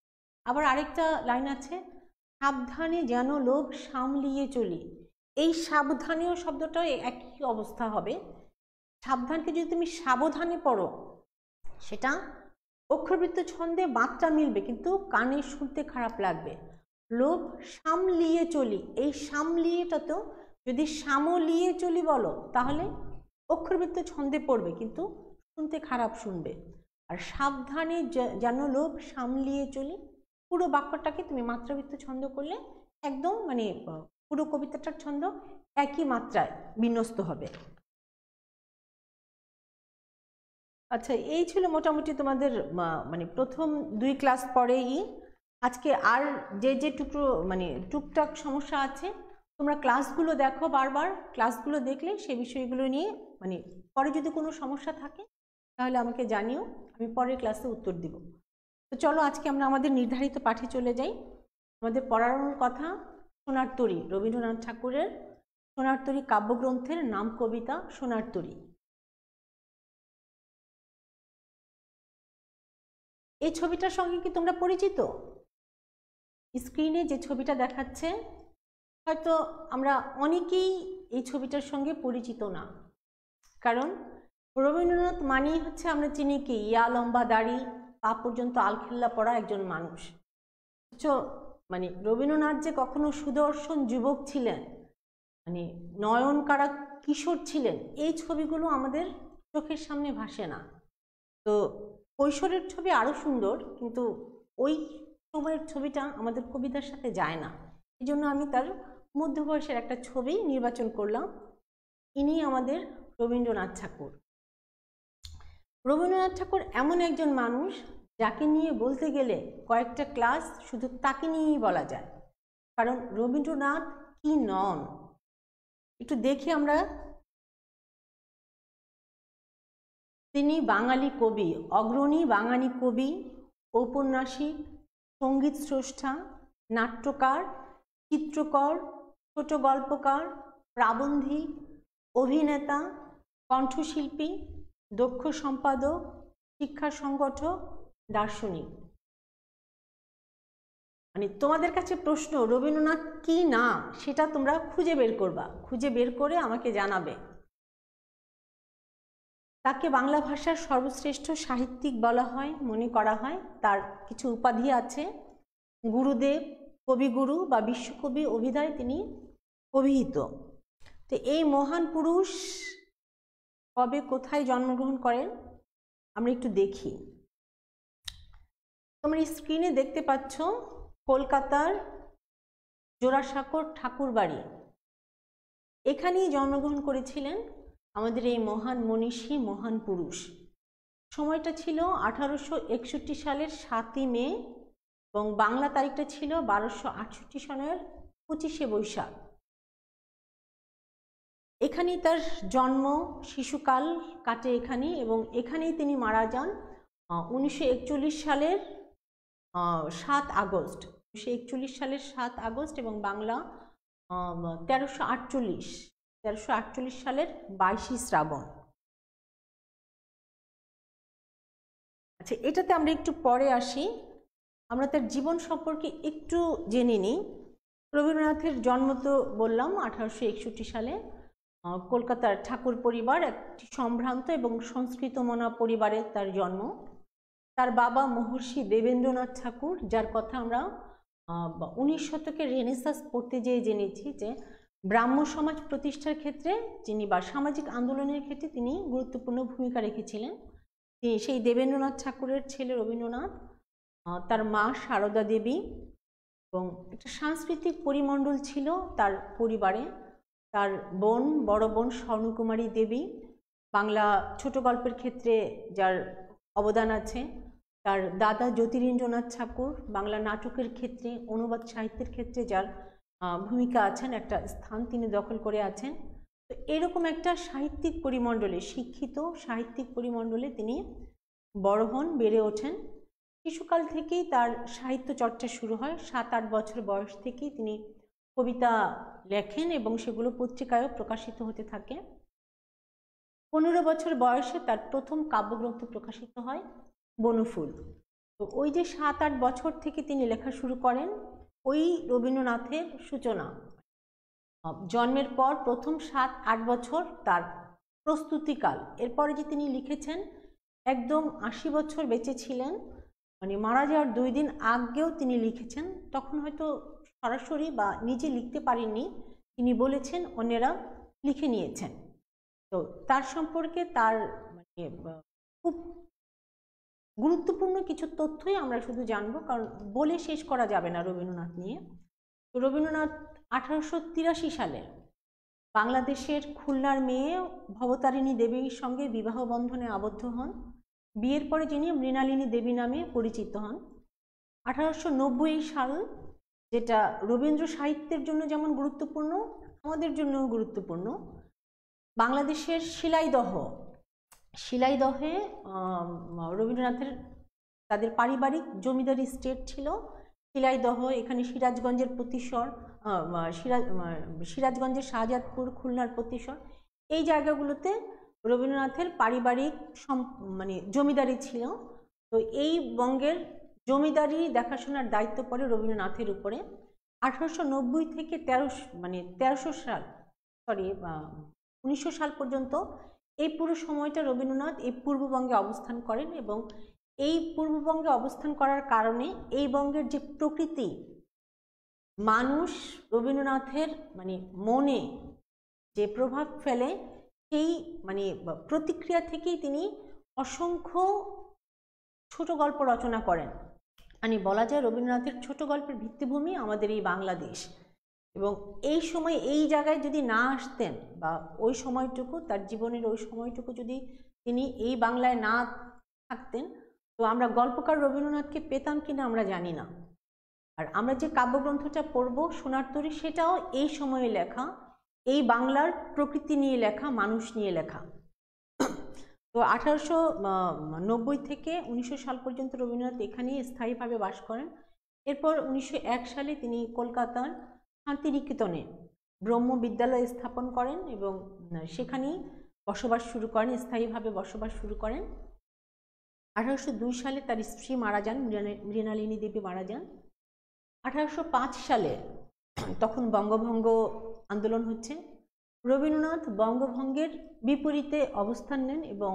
আবার আরেকটা লাইন আছে, সাবধানে যেন লোভ সামলিয়ে চলি। এই সাবধানেও শব্দটা একই অবস্থা হবে। সাবধানকে যদি তুমি সাবধানে পড়ো সেটা অক্ষরবৃত্ত ছন্দে মাত্রা মিলবে, কিন্তু কানে শুনতে খারাপ লাগবে। লোভ সামলিয়ে চলি, এই সামলিয়েটাতেও যদি সামলিয়ে চলি বলো তাহলে অক্ষরবৃত্ত ছন্দে পড়বে, কিন্তু শুনতে খারাপ শুনবে। আর সাবধানে যেন লোভ সামলিয়ে চলি, পুরো বাক্যটাকে তুমি মাত্রাবৃত্ত ছন্দ করলে একদম মানে পুরো কবিতাটার ছন্দ একই মাত্রায় বিন্যস্ত হবে। আচ্ছা, এই ছিল মোটামুটি তোমাদের মানে প্রথম 2 ক্লাস পরেই। আজকে আর যে মানে টুকটাক সমস্যা আছে তোমরা ক্লাসগুলো দেখো, বারবার ক্লাসগুলো দেখলে সে বিষয়গুলো নিয়ে মানে পরে যদি কোনো সমস্যা থাকে তাহলে আমাকে জানিও, আমি পরের ক্লাসে উত্তর দিব। তো চলো আজকে আমরা আমাদের নির্ধারিত পাঠে চলে যাই। আমাদের পড়ানোর কথা সোনার তরী, রবীন্দ্রনাথ ঠাকুরের সোনার তরী কাব্যগ্রন্থের নাম কবিতা সোনার তরী। এই ছবিটার সঙ্গে কি তোমরা পরিচিত? স্ক্রিনে যে ছবিটা দেখাচ্ছে হয়তো আমরা অনেকেই এই ছবিটার সঙ্গে পরিচিত না, কারণ রবীন্দ্রনাথ মানেই হচ্ছে আমরা চিনি কি, ইয়া লম্বা দাড়ি, পা পর্যন্ত আলখেল্লা পরা একজন মানুষ। মানে রবীন্দ্রনাথ যে কখনো সুদর্শন যুবক ছিলেন, মানে নয়নকাড়া কিশোর ছিলেন, এই ছবিগুলো আমাদের চোখের সামনে ভাসে না। তো কৈশোরের ছবি আরো সুন্দর, কিন্তু ওই সময়ের ছবিটা আমাদের কবিতার সাথে যায় না। এই জন্য আমি তার মধ্য বয়সের একটা ছবি নির্বাচন করলাম। ইনি আমাদের রবীন্দ্রনাথ ঠাকুর। রবীন্দ্রনাথ ঠাকুর এমন একজন মানুষ যাকে নিয়ে বলতে গেলে কয়েকটা ক্লাস শুধু তাকে নিয়েই বলা যায়, কারণ রবীন্দ্রনাথ কি নন একটু দেখি আমরা। তিনি বাঙালি কবি, অগ্রণী বাঙালি কবি, ঔপন্যাসিক, সঙ্গীত স্রষ্টা, নাট্যকার, চিত্রকর, ছোট গল্পকার, প্রাবন্ধিক, অভিনেতা, কণ্ঠশিল্পী, দক্ষ সম্পাদক, শিক্ষা সংগঠক, দার্শনিক। মানে তোমাদের কাছে প্রশ্ন, রবীন্দ্রনাথ কি না সেটা তোমরা খুঁজে বের করবা, খুঁজে বের করে আমাকে জানাবে। তাকে বাংলা ভাষার সর্বশ্রেষ্ঠ সাহিত্যিক বলা হয়, মনে করা হয়। তার কিছু উপাধি আছে, গুরুদেব, কবিগুরু বা বিশ্বকবি অভিধায় তিনি অভিহিত। তো এই মহান পুরুষ কবে কোথায় জন্মগ্রহণ করেন আমরা একটু দেখি। তোমরা স্ক্রিনে দেখতে পাচ্ছ কলকাতার জোড়াসাঁকোর ঠাকুরবাড়ি, এখানেই জন্মগ্রহণ করেছিলেন আমাদের এই মহান মনীষী, মহান পুরুষ। সময়টা ছিল 1861 সালের 7ই মে এবং বাংলা তারিখটা ছিল 1268 সনের 25শে বৈশাখ। এখানেই তার জন্ম, শিশুকাল কাটে এখানে, এবং এখানেই তিনি মারা যান 1941 সালের 7 আগস্ট। 1941 সালের 7 আগস্ট এবং বাংলা 1348 সালের 22 শ্রাবণ। আচ্ছা, এটাতে আমরা একটু পরে আসি, আমরা তার জীবন সম্পর্কে একটু জেনে নিই। রবীন্দ্রনাথের জন্ম তো বললাম 1861 সালে, কলকাতার ঠাকুর পরিবার, একটি সম্ভ্রান্ত এবং সংস্কৃতমনা পরিবারে তার জন্ম। তার বাবা মহর্ষি দেবেন্দ্রনাথ ঠাকুর, যার কথা আমরা 19 শতকের রেনেসাঁস পড়তে যেয়ে জেনেছি যে ব্রাহ্ম সমাজ প্রতিষ্ঠার ক্ষেত্রে যিনি, বা সামাজিক আন্দোলনের ক্ষেত্রে তিনি গুরুত্বপূর্ণ ভূমিকা রেখেছিলেন। তিনি সেই দেবেন্দ্রনাথ ঠাকুরের ছেলে রবীন্দ্রনাথ, তার মা সারদা দেবী, এবং একটা সাংস্কৃতিক পরিমণ্ডল ছিল তার পরিবারে। তার বোন, বড় বোন স্বর্ণকুমারী দেবী, বাংলা ছোট গল্পের ক্ষেত্রে যার অবদান আছে। তার দাদা জ্যোতিরিন্দ্রনাথ ঠাকুর, বাংলা নাটকের ক্ষেত্রে, অনুবাদ সাহিত্যের ক্ষেত্রে যার ভূমিকা আছেন, একটা স্থান তিনি দখল করে আছেন। তো এরকম একটা সাহিত্যিক পরিমণ্ডলে, শিক্ষিত সাহিত্যিক পরিমণ্ডলে তিনি বড় হন, বেড়ে ওঠেন। শিশুকাল থেকেই তার সাহিত্য চর্চা শুরু হয়। 7-8 বছর বয়স থেকেই তিনি কবিতা লেখেন এবং সেগুলো পত্রিকায়ও প্রকাশিত হতে থাকে। 15 বছর বয়সে তার প্রথম কাব্যগ্রন্থ প্রকাশিত হয়, বনফুল। তো ওই যে 7-8 বছর থেকে তিনি লেখা শুরু করেন, ওই রবীন্দ্রনাথের সূচনা। জন্মের পর প্রথম 7-8 বছর তার প্রস্তুতিকাল। এরপরে যে তিনি লিখেছেন, একদম 80 বছর বেঁচে ছিলেন, মানে মারা যাওয়ার 2 দিন আগেও তিনি লিখেছেন। তখন হয়তো সরাসরি বা নিজে লিখতে পারেননি, তিনি বলেছেন, অন্যেরা লিখে নিয়েছেন। তো তার সম্পর্কে তার মানে খুব গুরুত্বপূর্ণ কিছু তথ্যই আমরা শুধু জানবো, কারণ বলে শেষ করা যাবে না রবীন্দ্রনাথ নিয়ে। তো রবীন্দ্রনাথ 1883 সালে বাংলাদেশের খুলনার মেয়ে ভবতারিণী দেবীর সঙ্গে বিবাহ বন্ধনে আবদ্ধ হন। বিয়ের পরে যিনি মৃণালিনী দেবী নামে পরিচিত হন। 1890 সাল, যেটা রবীন্দ্র সাহিত্যের জন্য যেমন গুরুত্বপূর্ণ, আমাদের জন্যও গুরুত্বপূর্ণ। বাংলাদেশের শিলাইদহে রবীন্দ্রনাথের তাদের পারিবারিক জমিদারি স্টেট ছিল শিলাইদহ। এখানে সিরাজগঞ্জের প্রতিশর, সিরাজগঞ্জের শাহজাদপুর, খুলনার প্রতিশর, এই জায়গাগুলোতে রবীন্দ্রনাথের পারিবারিক মানে জমিদারি ছিল। তো এই বঙ্গের জমিদারি দেখাশোনার দায়িত্ব পড়ে রবীন্দ্রনাথের উপরে। 1890 থেকে 1900 সাল পর্যন্ত এই পুরো সময়টা রবীন্দ্রনাথ এই পূর্ববঙ্গে অবস্থান করেন, এবং এই পূর্ববঙ্গে অবস্থান করার কারণে এই বঙ্গের যে প্রকৃতি, মানুষ রবীন্দ্রনাথের মানে মনে যে প্রভাব ফেলে, সেই মানে প্রতিক্রিয়া থেকেই তিনি অসংখ্য ছোট গল্প রচনা করেন। মানে বলা যায় রবীন্দ্রনাথের ছোট গল্পের ভিত্তিভূমি আমাদের এই বাংলাদেশ। এবং এই সময় এই জায়গায় যদি না আসতেন, বা ওই সময়টুকু তার জীবনের ওই সময়টুকু যদি তিনি এই বাংলায় না থাকতেন, তো আমরা গল্পকার রবীন্দ্রনাথকে পেতাম কিনা আমরা জানি না। আর আমরা যে কাব্যগ্রন্থটা পড়ব সোনার তরী, সেটাও এই সময়ে লেখা, এই বাংলার প্রকৃতি নিয়ে লেখা, মানুষ নিয়ে লেখা। তো 1890 থেকে 1900 সাল পর্যন্ত রবীন্দ্রনাথ এখানেই স্থায়ীভাবে বাস করেন। এরপর 1901 সালে তিনি কলকাতার শান্তিনিকেতনে ব্রহ্ম বিদ্যালয় স্থাপন করেন এবং সেখানেই বসবাস শুরু করেন, স্থায়ীভাবে বসবাস শুরু করেন। 1802 সালে তার স্ত্রী মারা যান, মৃণালিনী দেবী মারা যান। 1805 সালে, তখন বঙ্গভঙ্গ আন্দোলন হচ্ছে, রবীন্দ্রনাথ বঙ্গভঙ্গের বিপরীতে অবস্থান নেন এবং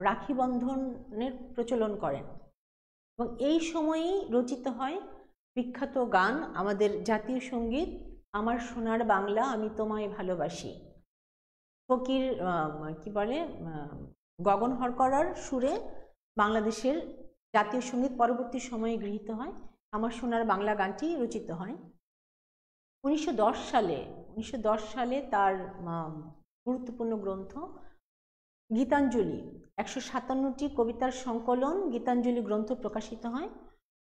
রাখি বন্ধনের প্রচলন করেন। এবং এই সময়েই রচিত হয় বিখ্যাত গান, আমাদের জাতীয় সঙ্গীত, আমার সোনার বাংলা আমি তোমায় ভালোবাসি। ফকির কি বলে, গগন হরকরার সুরে বাংলাদেশের জাতীয় সঙ্গীত পরবর্তী সময়ে গৃহীত হয়। আমার সোনার বাংলা গানটি রচিত হয় 1910 সালে। তার গুরুত্বপূর্ণ গ্রন্থ গীতাঞ্জলি, 157টি কবিতার সংকলন গীতাঞ্জলি গ্রন্থ প্রকাশিত হয়।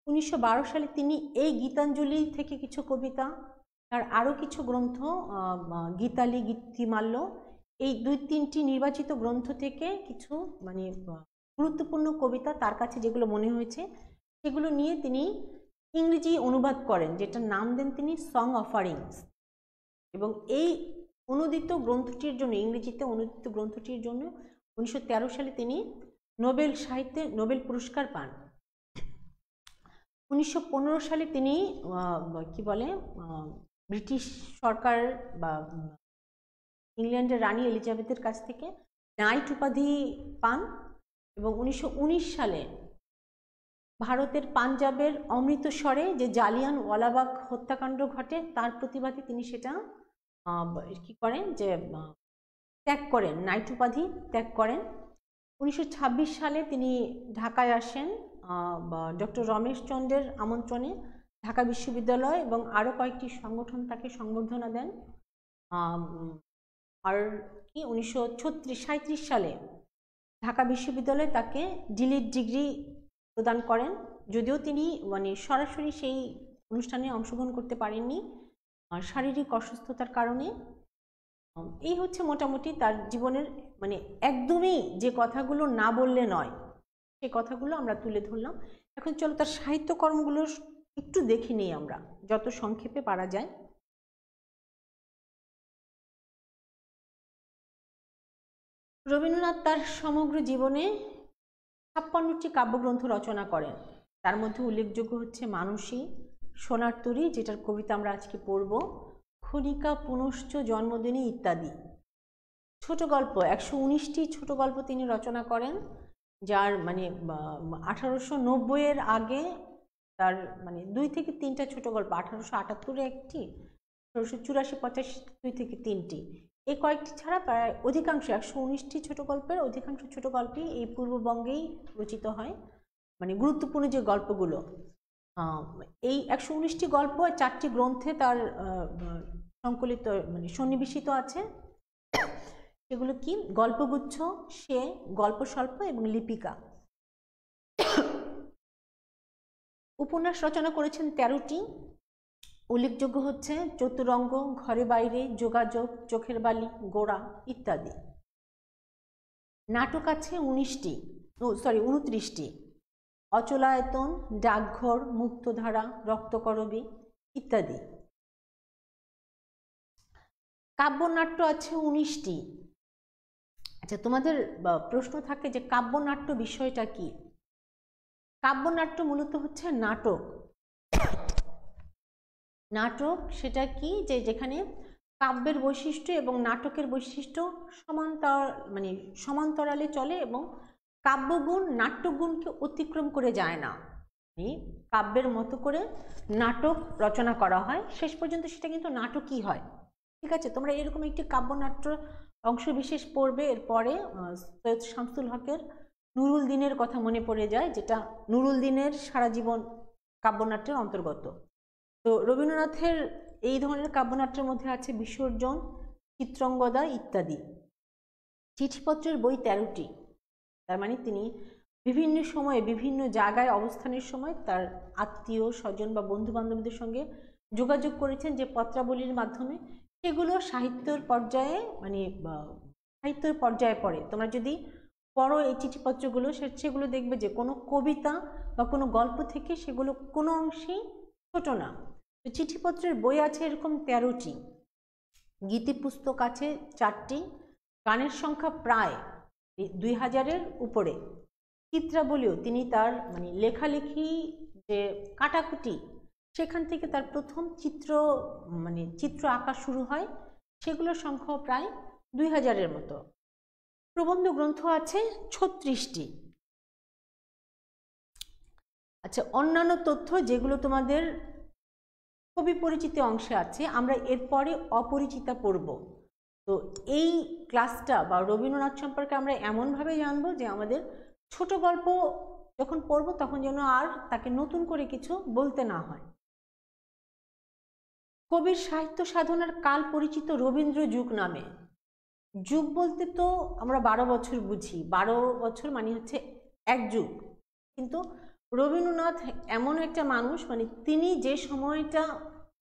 1912 সালে তিনি এই গীতাঞ্জলি থেকে কিছু কবিতা, তার আরও কিছু গ্রন্থ গীতালি, গীতিমাল্য, এই 2-3টি নির্বাচিত গ্রন্থ থেকে কিছু মানে গুরুত্বপূর্ণ কবিতা তার কাছে যেগুলো মনে হয়েছে সেগুলো নিয়ে তিনি ইংরেজি অনুবাদ করেন, যেটার নাম দেন তিনি সং অফারিংস। এবং এই অনুদিত গ্রন্থটির জন্য, ইংরেজিতে অনুদিত গ্রন্থটির জন্য 1913 সালে তিনি নোবেল সাহিত্যে নোবেল পুরস্কার পান। 1915 সালে তিনি কি বলে ব্রিটিশ সরকার বা ইংল্যান্ডের রানী এলিজাবেথের কাছ থেকে নাইট উপাধি পান। এবং 1919 সালে ভারতের পাঞ্জাবের অমৃতসরে যে জালিয়ানওয়ালাবাগ হত্যাকাণ্ড ঘটে তার প্রতিবাদে তিনি সেটা কি করেন, যে ত্যাগ করেন, নাইট উপাধি ত্যাগ করেন। 1926 সালে তিনি ঢাকায় আসেন ডক্টর রমেশচন্দ্রের আমন্ত্রণে, ঢাকা বিশ্ববিদ্যালয় এবং আরও কয়েকটি সংগঠন তাকে সংবর্ধনা দেন। আর কি 1937 সালে ঢাকা বিশ্ববিদ্যালয় তাকে ডিলিট ডিগ্রি প্রদান করেন, যদিও তিনি মানে সরাসরি সেই অনুষ্ঠানে অংশগ্রহণ করতে পারেননি শারীরিক অসুস্থতার কারণে। এই হচ্ছে মোটামুটি তার জীবনের মানে একদমই যে কথাগুলো না বললে নয় সে কথাগুলো আমরা তুলে ধরলাম। এখন চলো তার সাহিত্যকর্মগুলো একটু দেখে নিই আমরা, যত সংক্ষেপে পারা যায়। রবীন্দ্রনাথ তার সমগ্র জীবনে 56টি কাব্যগ্রন্থ রচনা করেন। তার মধ্যে উল্লেখযোগ্য হচ্ছে মানসী, সোনার তরী, যেটার কবিতা আমরা আজকে পড়ব, খনিকা, পুনশ্চ, জন্মদিনী ইত্যাদি। ছোট গল্প 119টি ছোট গল্প তিনি রচনা করেন, যার মানে 1890-এর আগে তার মানে 2 থেকে 3টা ছোট গল্প, 1878-এ একটি, 1884-85 2 থেকে 3টি, এই কয়েকটি ছাড়া প্রায় অধিকাংশ 119টি ছোট গল্পের অধিকাংশ ছোট গল্পই এই পূর্ববঙ্গেই রচিত হয়। মানে গুরুত্বপূর্ণ যে গল্পগুলো, এই 119টি গল্প 4টি গ্রন্থে তার সংকলিত মানে সন্নিবেশিত আছে। সেগুলো কি? গল্পগুচ্ছ, সে, গল্প স্বল্প এবং লিপিকা। উপন্যাস রচনা করেছেন 13টি। উল্লেখযোগ্য হচ্ছে চতুরঙ্গ, ঘরে বাইরে, যোগাযোগ, চোখের বালি, গোড়া ইত্যাদি। নাটক আছে 29টি, অচলায়তন, ডাকঘর, মুক্তধারা, রক্তকরবী ইত্যাদি। কাব্যনাট্য আছে 19টি। আচ্ছা, তোমাদের প্রশ্ন থাকে যে কাব্যনাট্য বিষয়টা কি? কাব্যনাট্য মূলত হচ্ছে নাটক। নাটক সেটা কি, যে যেখানে কাব্যের বৈশিষ্ট্য এবং নাটকের বৈশিষ্ট্য সমান্তরালে চলে এবং কাব্যগুণ নাট্যগুণকে অতিক্রম করে যায় না। কাব্যের মতো করে নাটক রচনা করা হয়, শেষ পর্যন্ত সেটা কিন্তু নাটকই হয়। ঠিক আছে, তোমরা এরকম একটি কাব্যনাট্য অংশবিশেষ পড়বে। এরপরে সৈয়দ শামসুল হকের নুরুল দিনের কথা মনে পড়ে যায়, যেটা নুরুল দিনের সারা জীবন কাব্যনাট্যের অন্তর্গত। তো রবীন্দ্রনাথের এই ধরনের কাব্যনাট্যের মধ্যে আছে বিসর্জন, চিত্রঙ্গদা ইত্যাদি। চিঠিপত্রের বই 13টি। তার মানে তিনি বিভিন্ন সময়ে বিভিন্ন জায়গায় অবস্থানের সময় তার আত্মীয় স্বজন বা বন্ধু বান্ধবদের সঙ্গে যোগাযোগ করেছেন যে পত্রাবলীর মাধ্যমে, সেগুলো সাহিত্যের পর্যায়ে মানে সাহিত্যের পর্যায়ে পড়ে। তোমরা যদি পড়ো এই চিঠিপত্রগুলো, সেগুলো দেখবে যে কোনো কবিতা বা কোনো গল্প থেকে সেগুলো কোনো অংশেই ছোট না। তো চিঠিপত্রের বই আছে এরকম 13টি, গীতি পুস্তক আছে 4টি, গানের সংখ্যা প্রায় 2000-এর উপরে। চিত্রাবলীও তিনি তার মানে লেখালেখি যে কাটাকুটি, সেখান থেকে তার প্রথম চিত্র আঁকা শুরু হয়, সেগুলোর সংখ্যাও প্রায় 2000-এর মতো। প্রবন্ধ গ্রন্থ আছে 36টি। আচ্ছা, অন্যান্য তথ্য যেগুলো তোমাদের কবি পরিচিতি অংশে আছে, আমরা এরপরে অপরিচিতা পড়ব। তো এই ক্লাসটা বা রবীন্দ্রনাথ সম্পর্কে আমরা এমনভাবে জানবো যে আমাদের ছোট গল্প যখন পড়ব তখন যেন আর তাকে নতুন করে কিছু বলতে না হয়। কবির সাহিত্য সাধনার কাল পরিচিত রবীন্দ্র যুগ নামে। যুগ বলতে তো আমরা 12 বছর বুঝি, 12 বছর মানে হচ্ছে এক যুগ, কিন্তু রবীন্দ্রনাথ এমন একটা মানুষ, মানে তিনি যে সময়টা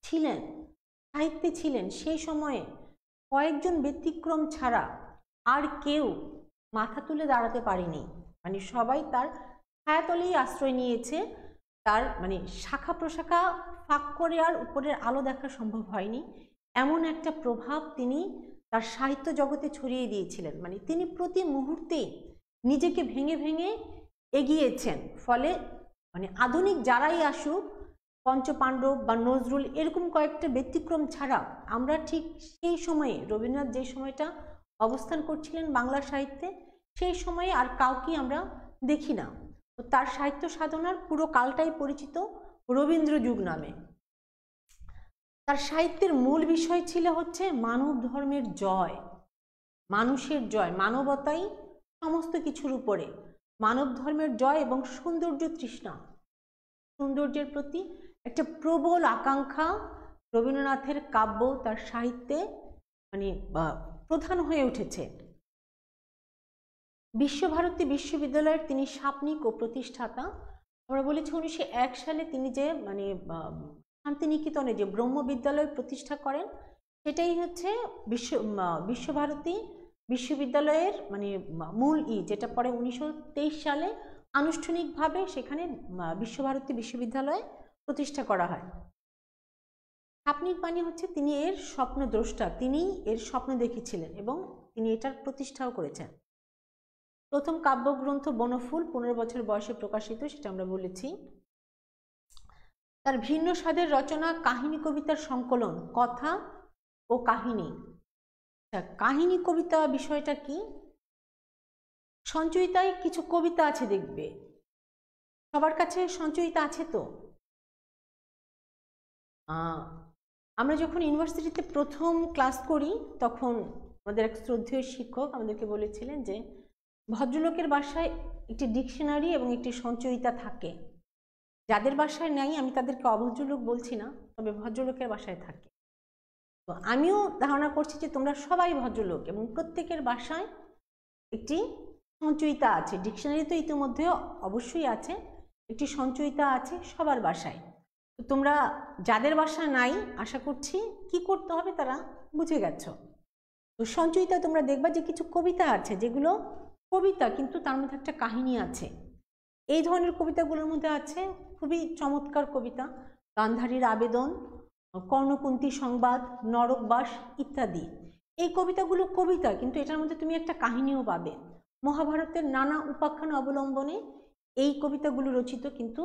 ছিলেন সাহিত্যে ছিলেন, সেই সময়ে কয়েকজন ব্যতিক্রম ছাড়া আর কেউ মাথা তুলে দাঁড়াতে পারেনি, মানে সবাই তার ছায়াতলেই আশ্রয় নিয়েছে। তার মানে শাখা প্রশাখা ফাঁক করে আর উপরের আলো দেখা সম্ভব হয়নি, এমন একটা প্রভাব তিনি তার সাহিত্য জগতে ছড়িয়ে দিয়েছিলেন। মানে তিনি প্রতি মুহূর্তে নিজেকে ভেঙে ভেঙে এগিয়েছেন। ফলে মানে আধুনিক যারাই আসুক, পঞ্চপাণ্ডব বা নজরুল এরকম কয়েকটা ব্যতিক্রম ছাড়া আমরা ঠিক সেই সময়ে রবীন্দ্রনাথ যে সময়টা অবস্থান করছিলেন বাংলা সাহিত্যে, সেই সময়ে আর কাউকেই আমরা দেখি না। তো তার সাহিত্য সাধনার পুরো কালটাই পরিচিত রবীন্দ্র যুগ নামে। তার সাহিত্যের মূল বিষয় ছিল হচ্ছে মানব ধর্মের জয়, মানুষের জয়, মানবতাই সমস্ত কিছুর উপরে, মানব ধর্মের জয় এবং সৌন্দর্য তৃষ্ণা, সৌন্দর্যের প্রতি একটা প্রবল আকাঙ্ক্ষা রবীন্দ্রনাথের কাব্য তার সাহিত্যে মানে প্রধান হয়ে উঠেছে। বিশ্বভারতী বিশ্ববিদ্যালয়ের তিনি শাপনিক ও প্রতিষ্ঠাতা। আমরা বলেছি 1901 সালে তিনি যে মানে শান্তিনিকেতনে যে ব্রহ্মবিদ্যালয় প্রতিষ্ঠা করেন, সেটাই হচ্ছে বিশ্বভারতী বিশ্ববিদ্যালয়ের মানে মূল যেটা পরে 1923 সালে আনুষ্ঠানিকভাবে সেখানে বিশ্বভারতী বিশ্ববিদ্যালয় প্রতিষ্ঠা করা হয়। শাপনিক মানে হচ্ছে তিনি এর স্বপ্নদ্রষ্টা, তিনি এর স্বপ্ন দেখেছিলেন এবং তিনি এটার প্রতিষ্ঠাও করেছেন। প্রথম কাব্যগ্রন্থ বনফুল 15 বছর বয়সে প্রকাশিত, সেটা আমরা বলেছি। তার ভিন্ন স্বাদের রচনা কাহিনী কবিতার সংকলন, কথা ও কাহিনী। কাহিনী কবিতা বিষয়টা কি? সঞ্চয়িতায় কিছু কবিতা আছে, দেখবে সবার কাছে সঞ্চয়িতা আছে। তো আমরা যখন ইউনিভার্সিটিতে প্রথম ক্লাস করি তখন আমাদের এক শ্রদ্ধেয় শিক্ষক আমাদেরকে বলেছিলেন যে ভদ্রলোকের বাসায় একটি ডিকশনারি এবং একটি সঞ্চয়িতা থাকে। যাদের বাসায় নেই আমি তাদেরকে অভদ্রলোক বলছি না, তবে ভদ্রলোকের বাসায় থাকে। তো আমিও ধারণা করছি যে তোমরা সবাই ভদ্রলোক এবং প্রত্যেকের বাসায় একটি সঞ্চয়িতা আছে। ডিকশনারি তো ইতিমধ্যে অবশ্যই আছে, একটি সঞ্চয়িতা আছে সবার বাসায়। তো তোমরা যাদের বাসায় নাই আশা করছি কি করতে হবে তারা বুঝে গেছো। তো সঞ্চয়িতা তোমরা দেখবা যে কিছু কবিতা আছে যেগুলো কবিতা কিন্তু তার মধ্যে একটা কাহিনী আছে। এই ধরনের কবিতাগুলোর মধ্যে আছে খুবই চমৎকার কবিতা, গান্ধারীর আবেদন, কর্ণকুন্তী সংবাদ, নরকবাস ইত্যাদি। এই কবিতাগুলো কবিতা, কিন্তু এটার মধ্যে তুমি একটা কাহিনীও পাবে। মহাভারতের নানা উপাখ্যান অবলম্বনে এই কবিতাগুলো রচিত, কিন্তু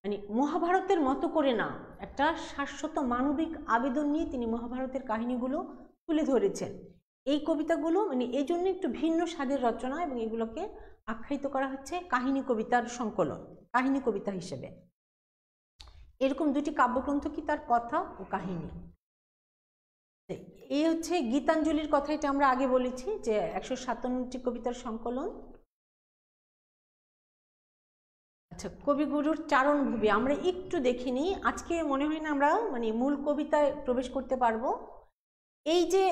মানে মহাভারতের মতো করে না, একটা শাশ্বত মানবিক আবেদন নিয়ে তিনি মহাভারতের কাহিনীগুলো তুলে ধরেছেন। এই কবিতাগুলো মানে এই জন্য একটু ভিন্ন স্বাদের রচনা এবং এগুলোকে আখ্যায়িত করা হচ্ছে কাহিনী কবিতার সংকলন, কাহিনী কবিতা হিসেবে। এরকম দুটি কাব্যগ্রন্থ কি তার কথা ও কাহিনী। এই হচ্ছে গীতাঞ্জলির কথা, এটা আমরা আগে বলেছি যে 157টি কবিতার সংকলন। আচ্ছা, কবিগুরুর চারণভূমি আমরা একটু দেখিনি, আজকে মনে হয় না আমরা মানে মূল কবিতায় প্রবেশ করতে পারবো। এই যে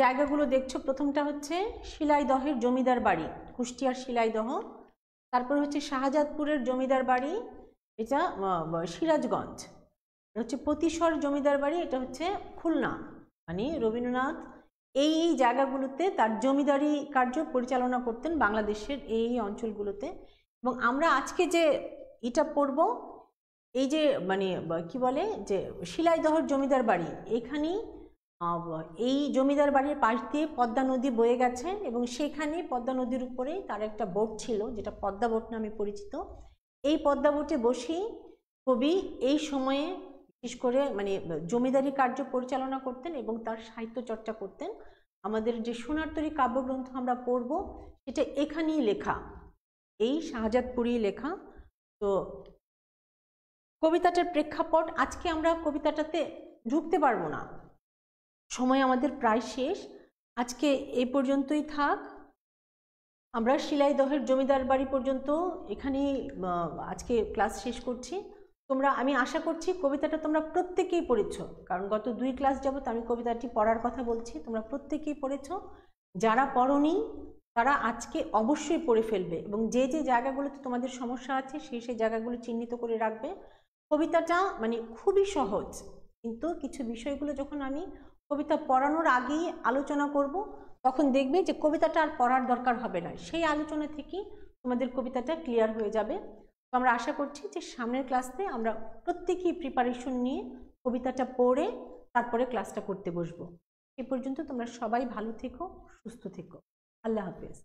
জায়গাগুলো দেখছো, প্রথমটা হচ্ছে শিলাইদহের জমিদার বাড়ি, কুষ্টিয়ার শিলাইদহ। তারপর হচ্ছে শাহজাদপুরের জমিদার বাড়ি, এটা সিরাজগঞ্জ। হচ্ছে পতিশ্বর জমিদার বাড়ি, এটা হচ্ছে খুলনা। মানে রবীন্দ্রনাথ এই জায়গাগুলোতে তার জমিদারি কার্য পরিচালনা করতেন বাংলাদেশের এই অঞ্চলগুলোতে। এবং আমরা আজকে যে এটা পড়ব, এই যে মানে কি বলে যে শিলাইদহর জমিদার বাড়ি, এখানেই এই জমিদার বাড়ির পাশ দিয়ে পদ্মা নদী বয়ে গেছে এবং সেখানে পদ্মা নদীর উপরেই তার একটা বোট ছিল যেটা পদ্মা বোট নামে পরিচিত। এই পদ্মা বোটে বসেই কবি এই সময়ে বিশেষ করে মানে জমিদারি কার্য পরিচালনা করতেন এবং তার সাহিত্য চর্চা করতেন। আমাদের যে সোনার তরী কাব্যগ্রন্থ আমরা পড়ব সেটা এখানেই লেখা, এই শাহজাদপুরি লেখা। তো কবিতাটার প্রেক্ষাপট, আজকে আমরা কবিতাটাতে ঢুকতে পারবো না, সময় আমাদের প্রায় শেষ। আজকে এই পর্যন্তই থাক। আমরা শিলাইদহের জমিদার বাড়ি পর্যন্ত এখানেই আজকে ক্লাস শেষ করছি। তোমরা, আমি আশা করছি কবিতাটা তোমরা প্রত্যেকেই পড়েছো, কারণ গত 2 ক্লাস যাবত আমি কবিতাটি পড়ার কথা বলছি, তোমরা প্রত্যেকেই পড়েছো। যারা পড়োনি তারা আজকে অবশ্যই পড়ে ফেলবে এবং যে যে জায়গাগুলোতে তোমাদের সমস্যা আছে সেই সেই জায়গাগুলো চিহ্নিত করে রাখবে। কবিতাটা মানে খুবই সহজ, কিন্তু কিছু বিষয়গুলো যখন আমি কবিতা পড়ানোর আগেই আলোচনা করব, তখন দেখবে যে কবিতাটা আর পড়ার দরকার হবে না, সেই আলোচনা থেকেই তোমাদের কবিতাটা ক্লিয়ার হয়ে যাবে। তো আমরা আশা করছি যে সামনের ক্লাসে আমরা প্রত্যেকেই প্রিপারেশন নিয়ে কবিতাটা পড়ে তারপরে ক্লাসটা করতে বসবো। এ পর্যন্ত তোমরা সবাই ভালো থেকো, সুস্থ থেকো। আল্লাহ হাফেজ।